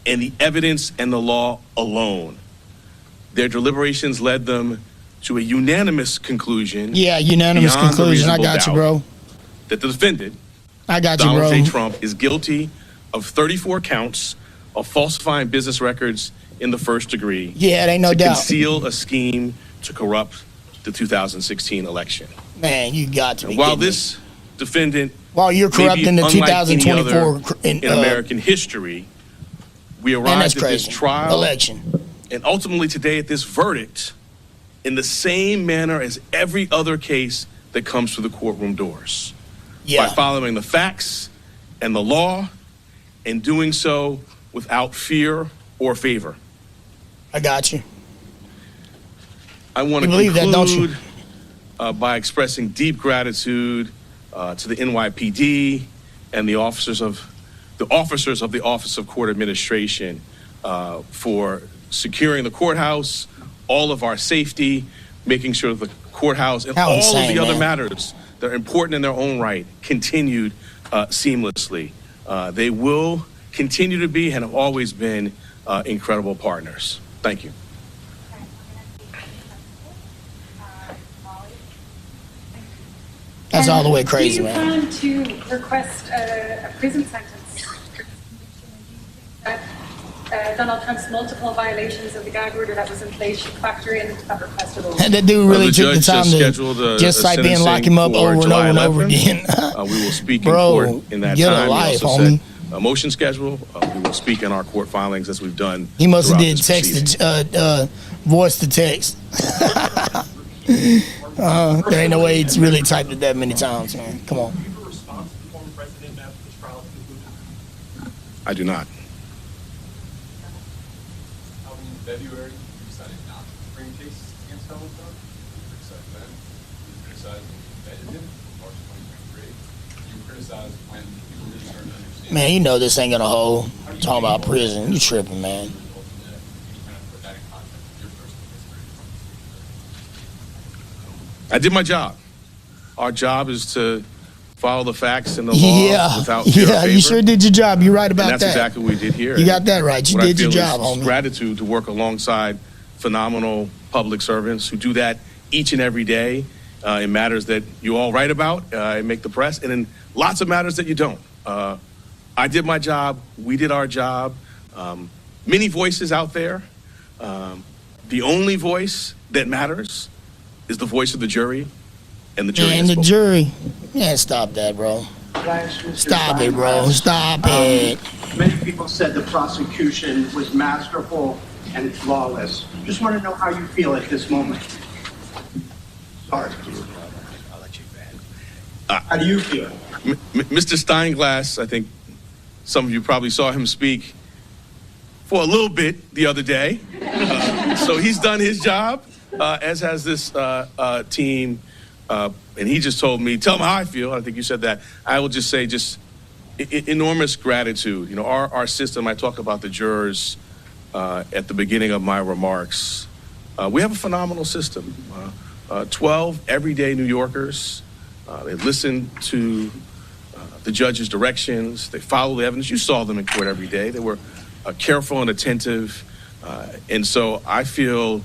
and the evidence and the law alone. Their deliberations led them to a unanimous conclusion. Yeah, unanimous conclusion. I got you, bro. That the defendant, Donald J. Trump, is guilty of 34 counts of falsifying business records in the first degree. Yeah, it ain't no doubt. To conceal a scheme to corrupt the 2016 election. Man, you got to be While kidding this defendant, while you're corrupting the 2024 in American history, we arrived at this trial election, and ultimately today at this verdict in the same manner as every other case that comes through the courtroom doors. By following the facts and the law and doing so without fear or favor. I got you. I want to conclude by expressing deep gratitude to the NYPD and the officers of the Office of Court Administration for securing the courthouse, all of our safety, making sure the courthouse and all of the other matters that are important in their own right continued seamlessly. They will continue to be and have always been incredible partners. Thank you. That's all the way crazy, man. Do you plan to request a prison sentence? Donald Trump's multiple violations of the gag order that was in place should factor in that request at all? And that dude really took the time to just like being lock him up over and over and over again. We will speak in court in that get time. A life, we also homie. set a motion schedule. We will speak in our court filings as we've done. He must have did text to voice to text. There ain't no way he's really typed it that many times, man. Come on. I do not. In February, you decided not to bring cases against Donald Trump. You criticized then. You criticized when you vetted him in March 2023. You criticized when people really started to understand. Man, you know this ain't gonna hold. Talking about prison. You tripping, man. I did my job. Our job is to follow the facts and the law without fear or favor. You sure did your job. You're right about and that's exactly what we did here. You got that right. You did your job, homie. Gratitude to work alongside phenomenal public servants who do that each and every day in matters that you all write about and make the press, and in lots of matters that you don't. I did my job. We did our job. Many voices out there. The only voice that matters is the voice of the jury, and the jury. And the jury. Yeah, stop that, bro. Stop it, bro. Stop it. Many people said the prosecution was masterful and flawless. Just want to know how you feel at this moment. Sorry. I'll let you ban. How do you feel? Mr. Steinglass, I think some of you probably saw him speak for a little bit the other day. So he's done his job, as has this team. And he just told me, tell him how I feel. I think you said that. I will just say enormous gratitude. You know, our system, I talked about the jurors at the beginning of my remarks. We have a phenomenal system. 12 everyday New Yorkers. They listen to the judge's directions. They follow the evidence. You saw them in court every day. They were careful and attentive. And so I feel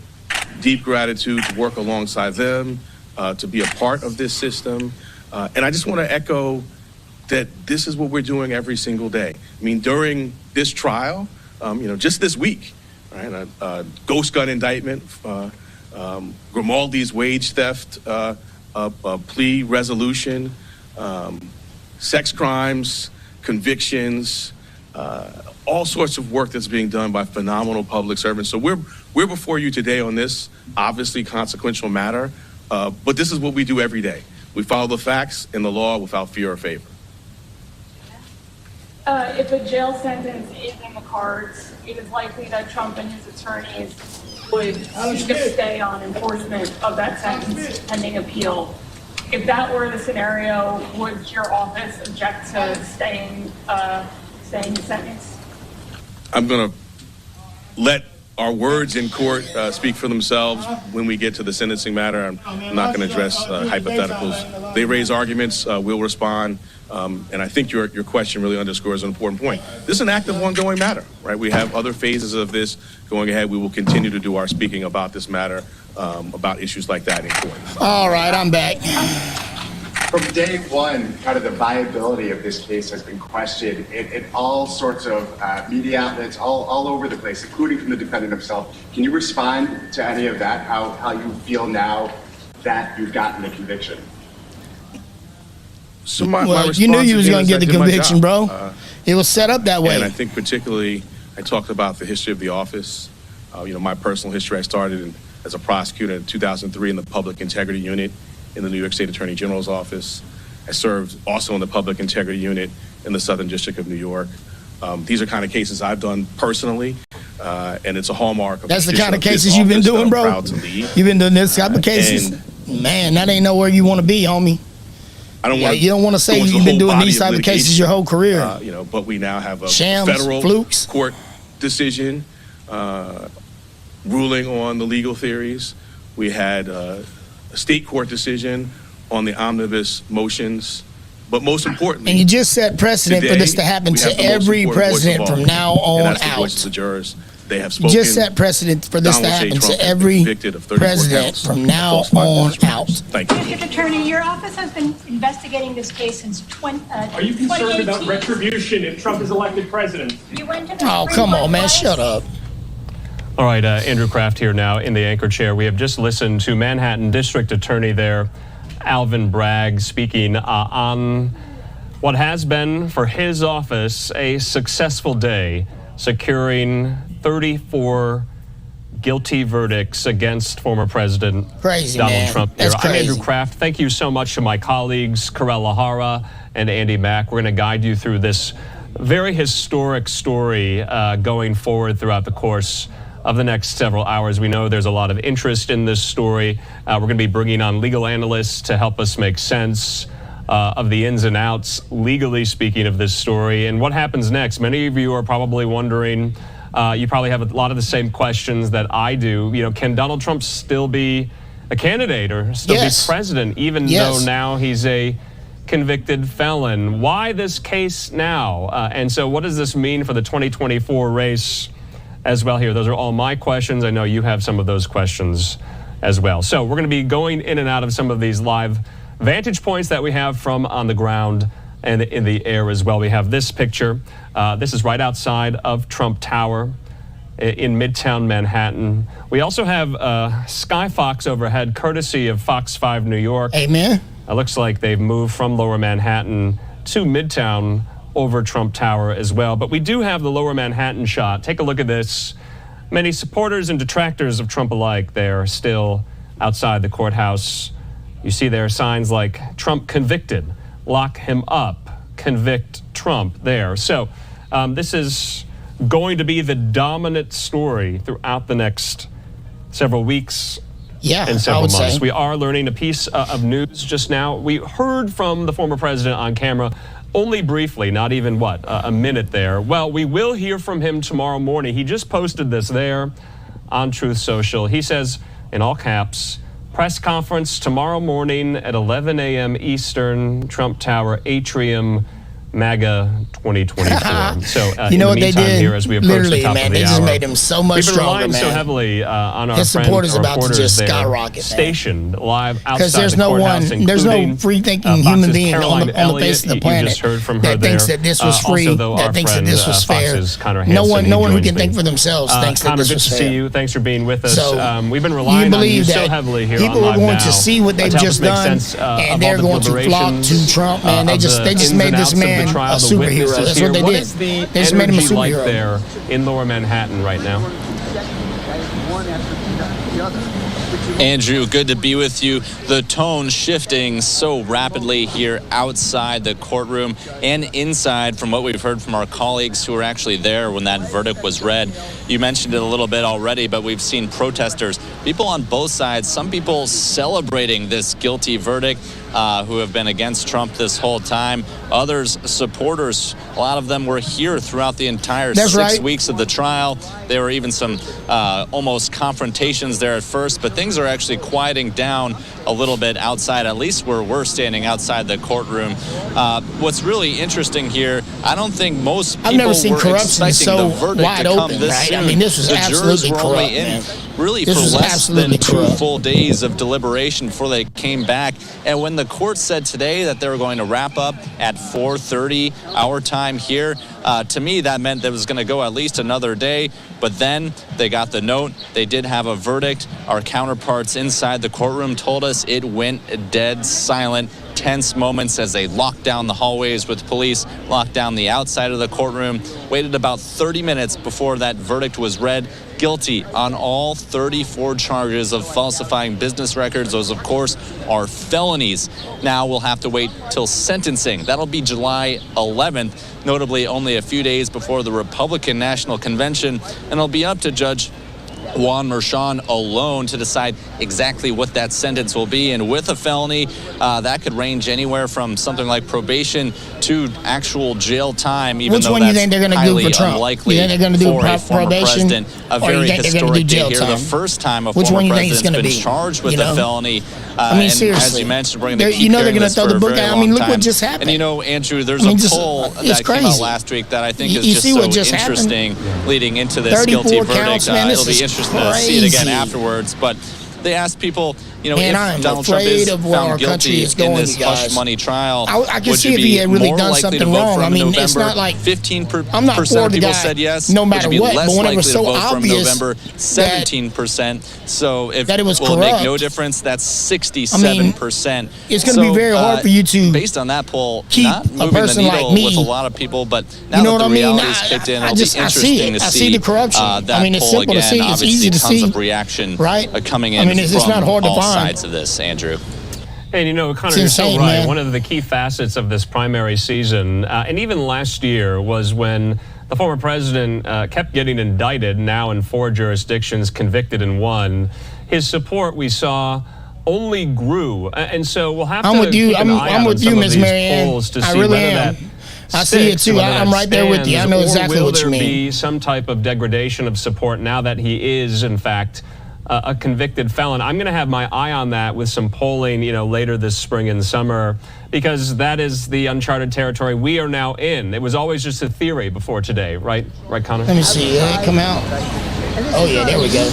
deep gratitude to work alongside them, to be a part of this system. And I just want to echo that this is what we're doing every single day. I mean, during this trial, just this week, right, a ghost gun indictment, Grimaldi's wage theft plea resolution, sex crimes, convictions, all sorts of work that's being done by phenomenal public servants. So we're before you today on this obviously consequential matter, but this is what we do every day. We follow the facts and the law without fear or favor. If a jail sentence is in the cards, it is likely that Trump and his attorneys would seek a stay on enforcement of that sentence pending appeal. If that were the scenario, would your office object to staying the sentence? I'm going to let our words in court speak for themselves when we get to the sentencing matter. I'm not going to address hypotheticals. They raise arguments, we'll respond. And I think your question really underscores an important point. This is an active, ongoing matter, right? We have other phases of this going ahead. We will continue to do our speaking about this matter, about issues like that in court. All right, I'm back. From day one, kind of the viability of this case has been questioned in all sorts of media outlets, all over the place, including from the defendant himself. Can you respond to any of that, how you feel now that you've gotten the conviction? So my you knew you was going to get the conviction, bro. It was set up that way. And I think particularly, I talked about the history of the office. My personal history, I started as a prosecutor in 2003 in the Public Integrity Unit in the New York State Attorney General's office. I served also in the Public Integrity Unit in the Southern District of New York. These are kind of cases I've done personally, and it's a hallmark of That's the kind of cases you've been doing, bro. You've been doing this type of cases. Man, that ain't nowhere you want to be, homie. You don't want to say you've been doing these type of cases your whole career. But we now have a Shams, federal flukes. court decision ruling on the legal theories. We had a state court decision on the omnibus motions. But most importantly, and you just set precedent today, for this to happen to every president from now on out. The jurors. They have spoken. Just set precedent for this to happen to every president from now on out. Thank you. District Attorney, your office has been investigating this case since 2018. Are you concerned about retribution if Trump is elected president? You went to the Oh, come on, man. Shut up. All right, Andrew Kraft here now in the anchor chair. We have just listened to Manhattan District Attorney there, Alvin Bragg, speaking on what has been for his office a successful day, securing 34 guilty verdicts against former President Donald Trump. That's crazy. I'm Andrew Kraft. Thank you so much to my colleagues, Karel Lahara and Andy Mack. We're going to guide you through this very historic story going forward throughout the course of the next several hours. We know there's a lot of interest in this story. We're going to be bringing on legal analysts to help us make sense of the ins and outs, legally speaking, of this story. And what happens next? Many of you are probably wondering, you probably have a lot of the same questions that I do. Can Donald Trump still be a candidate or still be president, even though now he's a convicted felon? Why this case now? And so what does this mean for the 2024 race as well here? Those are all my questions. I know you have some of those questions as well. So we're going to be going in and out of some of these live vantage points that we have from on the ground and in the air as well. We have this picture. This is right outside of Trump Tower in Midtown Manhattan. We also have Skyfox overhead, courtesy of Fox 5 New York. Amen. It looks like they've moved from Lower Manhattan to Midtown over Trump Tower as well. But we do have the Lower Manhattan shot. Take a look at this. Many supporters and detractors of Trump alike there still outside the courthouse. You see there signs like Trump convicted, lock him up, convict Trump there. So this is going to be the dominant story throughout the next several weeks and several months. We are learning a piece of news just now. We heard from the former president on camera only briefly, not even, a minute there. Well, we will hear from him tomorrow morning. He just posted this there on Truth Social. He says, in all caps, press conference tomorrow morning at 11 a.m. Eastern, Trump Tower Atrium, MAGA 2024. So you know what they did? Here, as we approach the top of the they hour, just made him so much stronger, man. So heavily on our his supporters about to just there, skyrocket, stationed live outside because there's the no courthouse, one, there's no free-thinking human being on the face of the planet that thinks that this was free, that thinks that this was fair. No one who can think for themselves thinks that this was fair. Good to see you. Thanks for being with us. So We've been relying on you so heavily here on people are going to see what they've just done, and they're going to flock to Trump, man. They just made this man a superhero. That's what they did. What is the energy like there in Lower Manhattan right now? Andrew, good to be with you. The tone shifting so rapidly here outside the courtroom and inside from what we've heard from our colleagues who were actually there when that verdict was read. You mentioned it a little bit already, but we've seen protesters, people on both sides, some people celebrating this guilty verdict who have been against Trump this whole time. Others, supporters, a lot of them were here throughout the entire 6 weeks of the trial. There were even some almost confrontations there at first, but things are actually quieting down a little bit outside, at least where we're standing outside the courtroom. What's really interesting here, I don't think most people were expecting the verdict to come this soon. I mean, this was absolutely corrupt, man. Really, for less than 2 full days of deliberation before they came back. And when the court said today that they were going to wrap up at 4:30 our time here, to me that meant that it was going to go at least another day. But But then they got the note. They did have a verdict. Our counterparts inside the courtroom told us it went dead silent. Tense moments as they locked down the hallways with police, locked down the outside of the courtroom, waited about 30 minutes before that verdict was read. Guilty on all 34 charges of falsifying business records. Those, of course, are felonies. Now we'll have to wait till sentencing. That'll be July 11th, notably only a few days before the Republican National Convention, and it'll be up to Judge Juan Merchan alone to decide exactly what that sentence will be. And with a felony, that could range anywhere from something like probation to actual jail time, even though that's highly unlikely for a former president. A very historic day here. The first time a former president's been charged with a felony. I mean, seriously. As you mentioned, we're going to keep they're going to this throw for the a book very out. I long mean, look time. what just happened. And you know, Andrew, there's a poll that came out last week that I think is just so interesting leading into this guilty verdict. It'll be interesting to see it again afterwards. But they asked people, you know, if Donald Trump is found guilty in this hush money trial, I can see if he had really done something wrong. I mean, it's not like 15% I'm not for of the people guy, said yes. no matter what. But when it was so obvious November, 17%. So if that it was will corrupt, make no difference, that's 67%. It's going to be very hard for you to, based on that poll, keep not moving a person the needle like me. with a lot of people. But now You know that what the I mean? reality is kicked in, it'll be I interesting to see. I see the corruption. That I mean, it's poll simple to see. again. It's easy to Obviously, see. tons of reaction coming in I mean, it's not hard to all find. sides of this, Andrew. And, you know, Connor, you're so right. One of the key facets of this primary season, and even last year, was when the former president kept getting indicted, now in 4 jurisdictions, convicted in 1. His support, we saw, only grew. And so we'll have to keep an eye out on some of these polls to see whether that I see it too. I'm right there with you. I know exactly what you mean. Will there be some type of degradation of support now that he is, in fact, a convicted felon? I'm going to have my eye on that with some polling, you know, later this spring and summer, because that is the uncharted territory we are now in. It was always just a theory before today, right? Right, Connor? Let me see. Did it come out? Oh, yeah, there we go.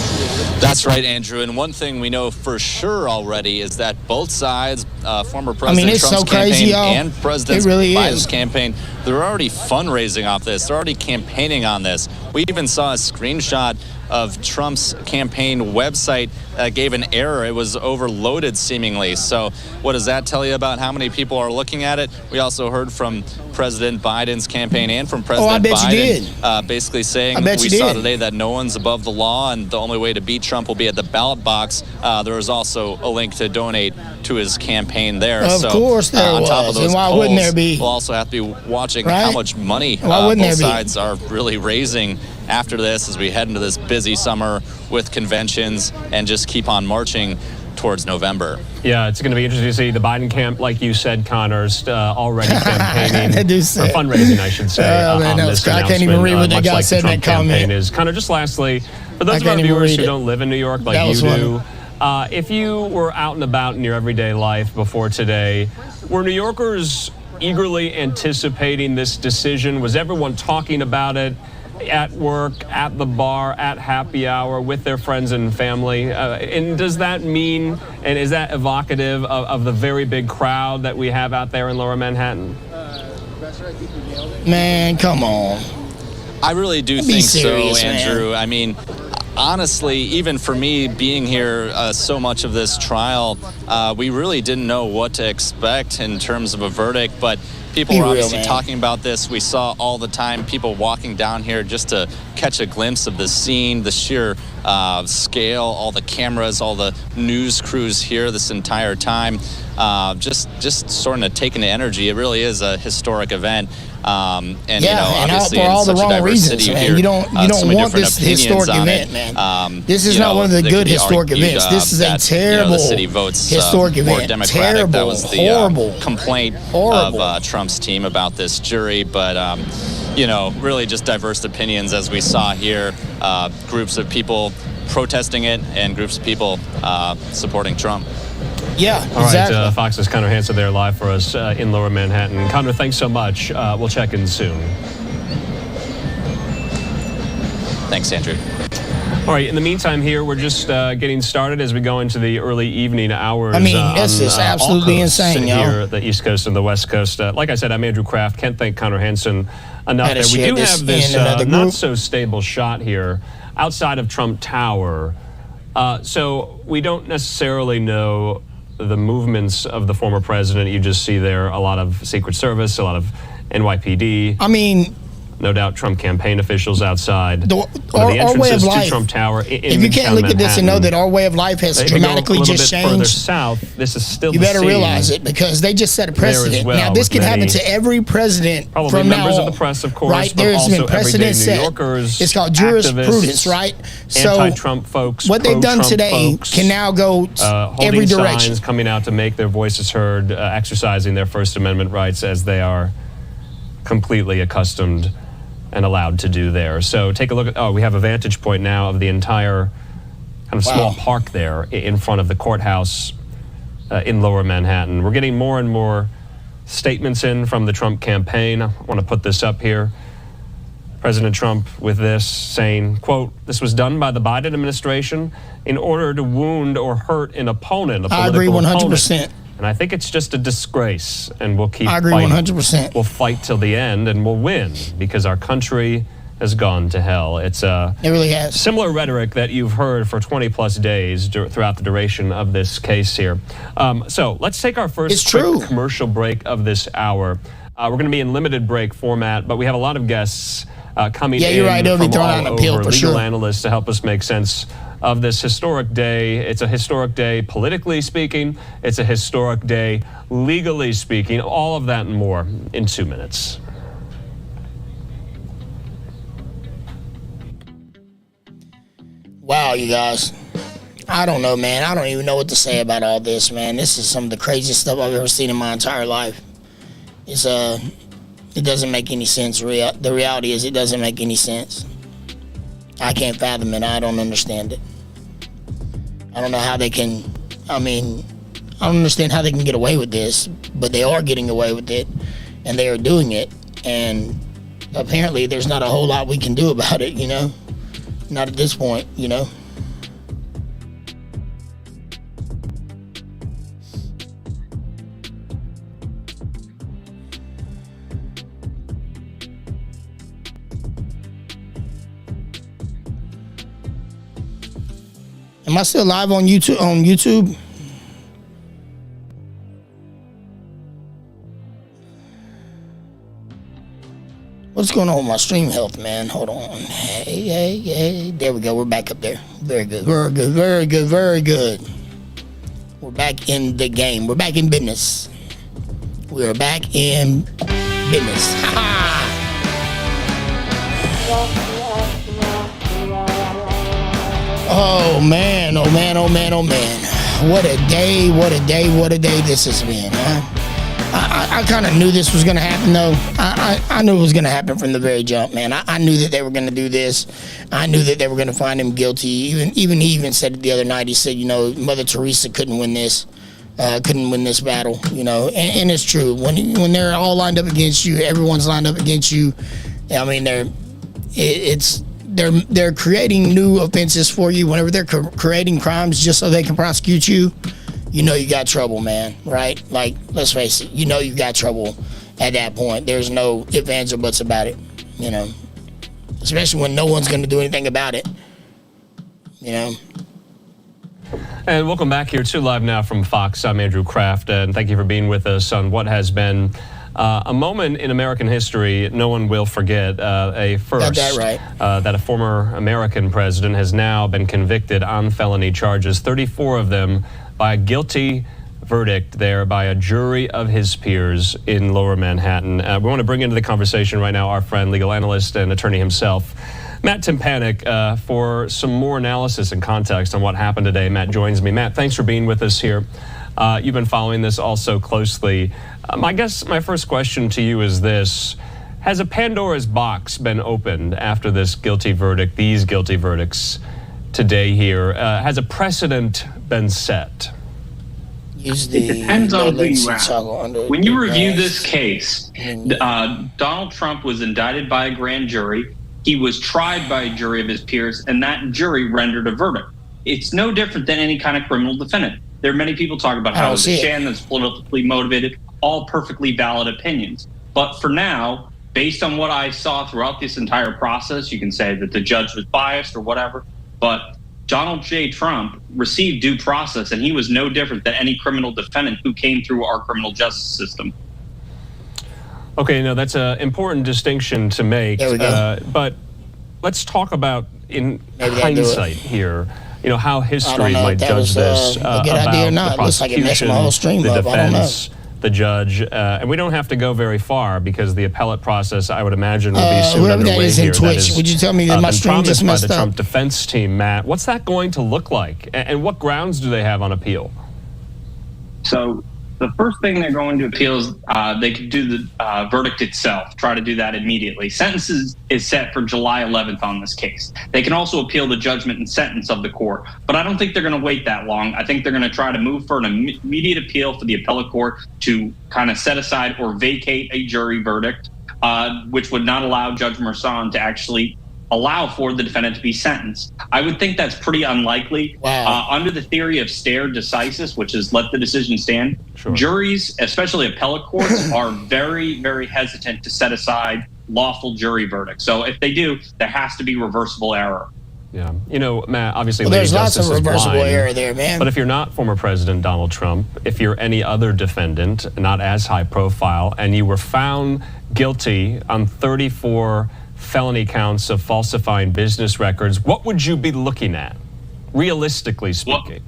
That's right, Andrew. And one thing we know for sure already is that both sides, former President Trump's campaign and President Biden's campaign, they're already fundraising off this. They're already campaigning on this. We even saw a screenshot of Trump's campaign website gave an error. It was overloaded seemingly. So what does that tell you about how many people are looking at it? We also heard from President Biden's campaign and from President Biden basically saying we saw today that no one's above the law and the only way to beat Trump will be at the ballot box. There was also a link to donate to his campaign there. Of course there was. On top of those and why polls, wouldn't there be? We'll also have to be watching how much money both sides are really raising after this as we head into this busy summer with conventions and just keep on marching towards November. Yeah, it's going to be interesting to see the Biden camp, like you said, Connor's already campaigning, or fundraising, I should say, on this announcement. I can't even read what that guy said in that comment. Connor, just lastly, for those of our viewers who don't live in New York like you do, if you were out and about in your everyday life before today, were New Yorkers eagerly anticipating this decision? Was everyone talking about it at work, at the bar, at happy hour, with their friends and family? And does that mean, and is that evocative of the very big crowd that we have out there in Lower Manhattan? Man, come on. I really do think so, Andrew. I mean, honestly, even for me being here so much of this trial, we really didn't know what to expect in terms of a verdict, but people were obviously talking about this. We saw all the time people walking down here just to catch a glimpse of the scene, the sheer scale, all the cameras, all the news crews here this entire time. Just sort of taking the energy. It really is a historic event. And you know, obviously for all in the such a wrong diverse reasons, city man. here, You don't want this historic event, man. This is not one of the good historic events. This is a terrible historic event. Terrible, that was the horrible complaint of Trump's team about this jury, but you know, really just diverse opinions as we saw here. Groups of people protesting it and groups of people supporting Trump. Yeah, all right, Fox's Connor Hansen there live for us in Lower Manhattan. Connor, thanks so much. We'll check in soon. Thanks, Andrew. All right, in the meantime here, we're just getting started as we go into the early evening hours. I mean, this is absolutely insane, y'all. Here, the East Coast and the West Coast. Like I said, I'm Andrew Kraft. Can't thank Connor Hansen enough there. We do have this not so stable shot here outside of Trump Tower. So we don't necessarily know the movements of the former president. You just see there a lot of Secret Service, a lot of NYPD. I mean, no doubt Trump campaign officials outside our way of life. to Trump Tower. If you can't look at this and know that our way of life has dramatically just changed, further south, this is still you better realize it, because they just set a precedent. Well, now this can happen to every president from now on. Members of the press, of course, right? But There's also been precedent set. It's called jurisprudence, right? So anti-Trump folks, what they've done today can now go every direction. Signs coming out to make their voices heard, exercising their First Amendment rights as they are completely accustomed and allowed to do there. So take a look at, we have a vantage point now of the entire kind of small park there in front of the courthouse in Lower Manhattan. We're getting more and more statements in from the Trump campaign. I want to put this up here. President Trump with this saying, quote, "This was done by the Biden administration in order to wound or hurt an opponent, a political I agree 100%. Opponent. And I think it's just a disgrace, and we'll keep fighting. I agree 100%. We'll fight till the end, and we'll win, because our country has gone to hell." It really has. Similar rhetoric that you've heard for 20-plus days throughout the duration of this case here. So let's take our first quick commercial break of this hour. We're going to be in limited break format, but we have a lot of guests coming in you're right. They'll be throwing out an appeal for legal sure. analysts to help us make sense of this historic day. It's a historic day politically speaking. It's a historic day legally speaking. All of that and more in 2 minutes. Wow, you guys. I don't know, man. I don't even know what to say about all this, man. This is some of the craziest stuff I've ever seen in my entire life. It doesn't make any sense. The reality is it doesn't make any sense. I can't fathom it. I don't understand it. I don't know how they can, I don't understand how they can get away with this, but they are getting away with it, and they are doing it, and apparently there's not a whole lot we can do about it, Not at this point, Am I still live on YouTube? What's going on with my stream health, man? Hold on. Hey. There we go. We're back up there. Very good. We're back in the game. We're back in business. We are back in business. Oh man. What a day this has been, huh? I kind of knew this was going to happen, though. I knew it was going to happen from the very jump, man. I knew that they were going to do this. I knew that they were going to find him guilty. He even said it the other night. He said, Mother Teresa couldn't win this battle, And it's true. When they're all lined up against you, everyone's lined up against you. I mean, they're creating new offenses for you. Whenever they're creating crimes just so they can prosecute you, you got trouble, man, right? Like, let's face it, you got trouble at that point. There's no ifs, ands, or buts about it, especially when no one's going to do anything about it, And welcome back here to Live Now from Fox. I'm Andrew Kraft, and thank you for being with us on what has been a moment in American history no one will forget, a first. Got that right. That a former American president has now been convicted on felony charges, 34 of them, by a guilty verdict there by a jury of his peers in Lower Manhattan. We want to bring into the conversation right now our friend, legal analyst and attorney himself, Matt Timpanek, for some more analysis and context on what happened today. Matt joins me. Matt, thanks for being with us here. You've been following this also closely. I guess my first question to you is this. Has a Pandora's box been opened after this guilty verdict, these guilty verdicts today here? Has a precedent been set? It depends on who you ask. When you review this case, Donald Trump was indicted by a grand jury. He was tried by a jury of his peers, and that jury rendered a verdict. It's no different than any kind of criminal defendant. There are many people talking about how it was a sham, that's politically motivated, all perfectly valid opinions. But for now, based on what I saw throughout this entire process, you can say that the judge was biased or whatever, but Donald J. Trump received due process, and he was no different than any criminal defendant who came through our criminal justice system. Okay, now that's an important distinction to make. There we go. But let's talk about, in hindsight here, how history might judge this a good idea or not. It looks like it messed my whole stream up. I don't know. The judge, and we don't have to go very far because the appellate process, I would imagine, will be soon whoever that underway is here. in Twitch, would you tell me that my stream just messed by the up? Trump defense team, Matt. What's that going to look like, and what grounds do they have on appeal? So the first thing they're going to appeal is they could do the verdict itself, try to do that immediately. Sentences is set for July 11th on this case. They can also appeal the judgment and sentence of the court, but I don't think they're going to wait that long. I think they're going to try to move for an immediate appeal for the appellate court to kind of set aside or vacate a jury verdict, which would not allow Judge Mersan to actually allow for the defendant to be sentenced. I would think that's pretty unlikely. Wow. Under the theory of stare decisis, which is let the decision stand, juries, especially appellate courts, are very, very hesitant to set aside lawful jury verdicts. So if they do, there has to be reversible error. Yeah. Matt, obviously there's lots of reversible error there, man. But if you're not former President Donald Trump, if you're any other defendant, not as high profile, and you were found guilty on 34 felony counts of falsifying business records, what would you be looking at, realistically speaking?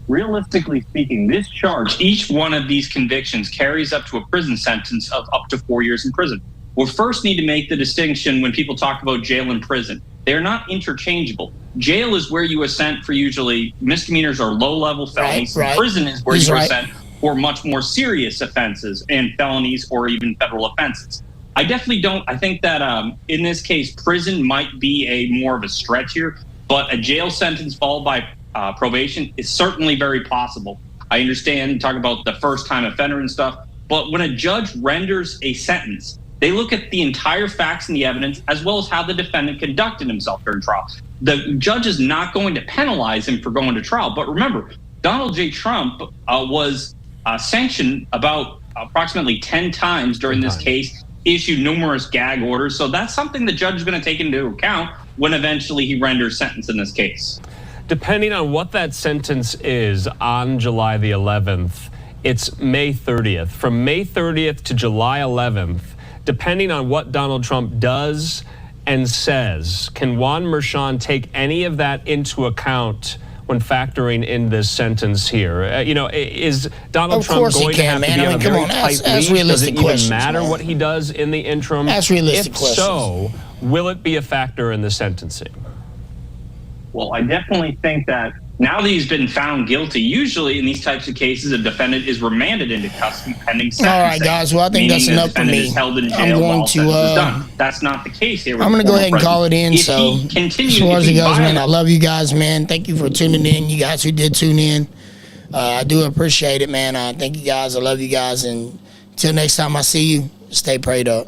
Realistically speaking, this charge, each one of these convictions carries up to a prison sentence of up to 4 years in prison. We first need to make the distinction when people talk about jail and prison. They're not interchangeable. Jail is where you are sent for usually misdemeanors or low-level felonies. Right. Prison is where you are sent for much more serious offenses and felonies or even federal offenses. I definitely don't. I think that in this case, prison might be a more of a stretch here, but a jail sentence followed by probation is certainly very possible. I understand talking about the first-time offender and stuff, but when a judge renders a sentence, they look at the entire facts and the evidence as well as how the defendant conducted himself during trial. The judge is not going to penalize him for going to trial. But remember, Donald J. Trump was sanctioned about approximately 10 times during this case, issued numerous gag orders. So that's something the judge is going to take into account when eventually he renders sentence in this case. Depending on what that sentence is on July the 11th, it's May 30th. From May 30th to July 11th, depending on what Donald Trump does and says, can Juan Merchan take any of that into account when factoring in this sentence here? Is Donald Trump going to have to be on a very tight leash? Does it even matter what he does in the interim? Ask realistic questions. If so, will it be a factor in the sentencing? Well, I definitely think that now that he's been found guilty, usually in these types of cases, a defendant is remanded into custody pending sentencing. All right, guys. Well, I think that's enough for me. I'm going to. That's not the case here. I'm going to go ahead and call it in. So, as far as it goes, man, I love you guys, man. Thank you for tuning in. You guys who did tune in, I do appreciate it, man. Thank you guys. I love you guys, and until next time I see you, stay prayed up.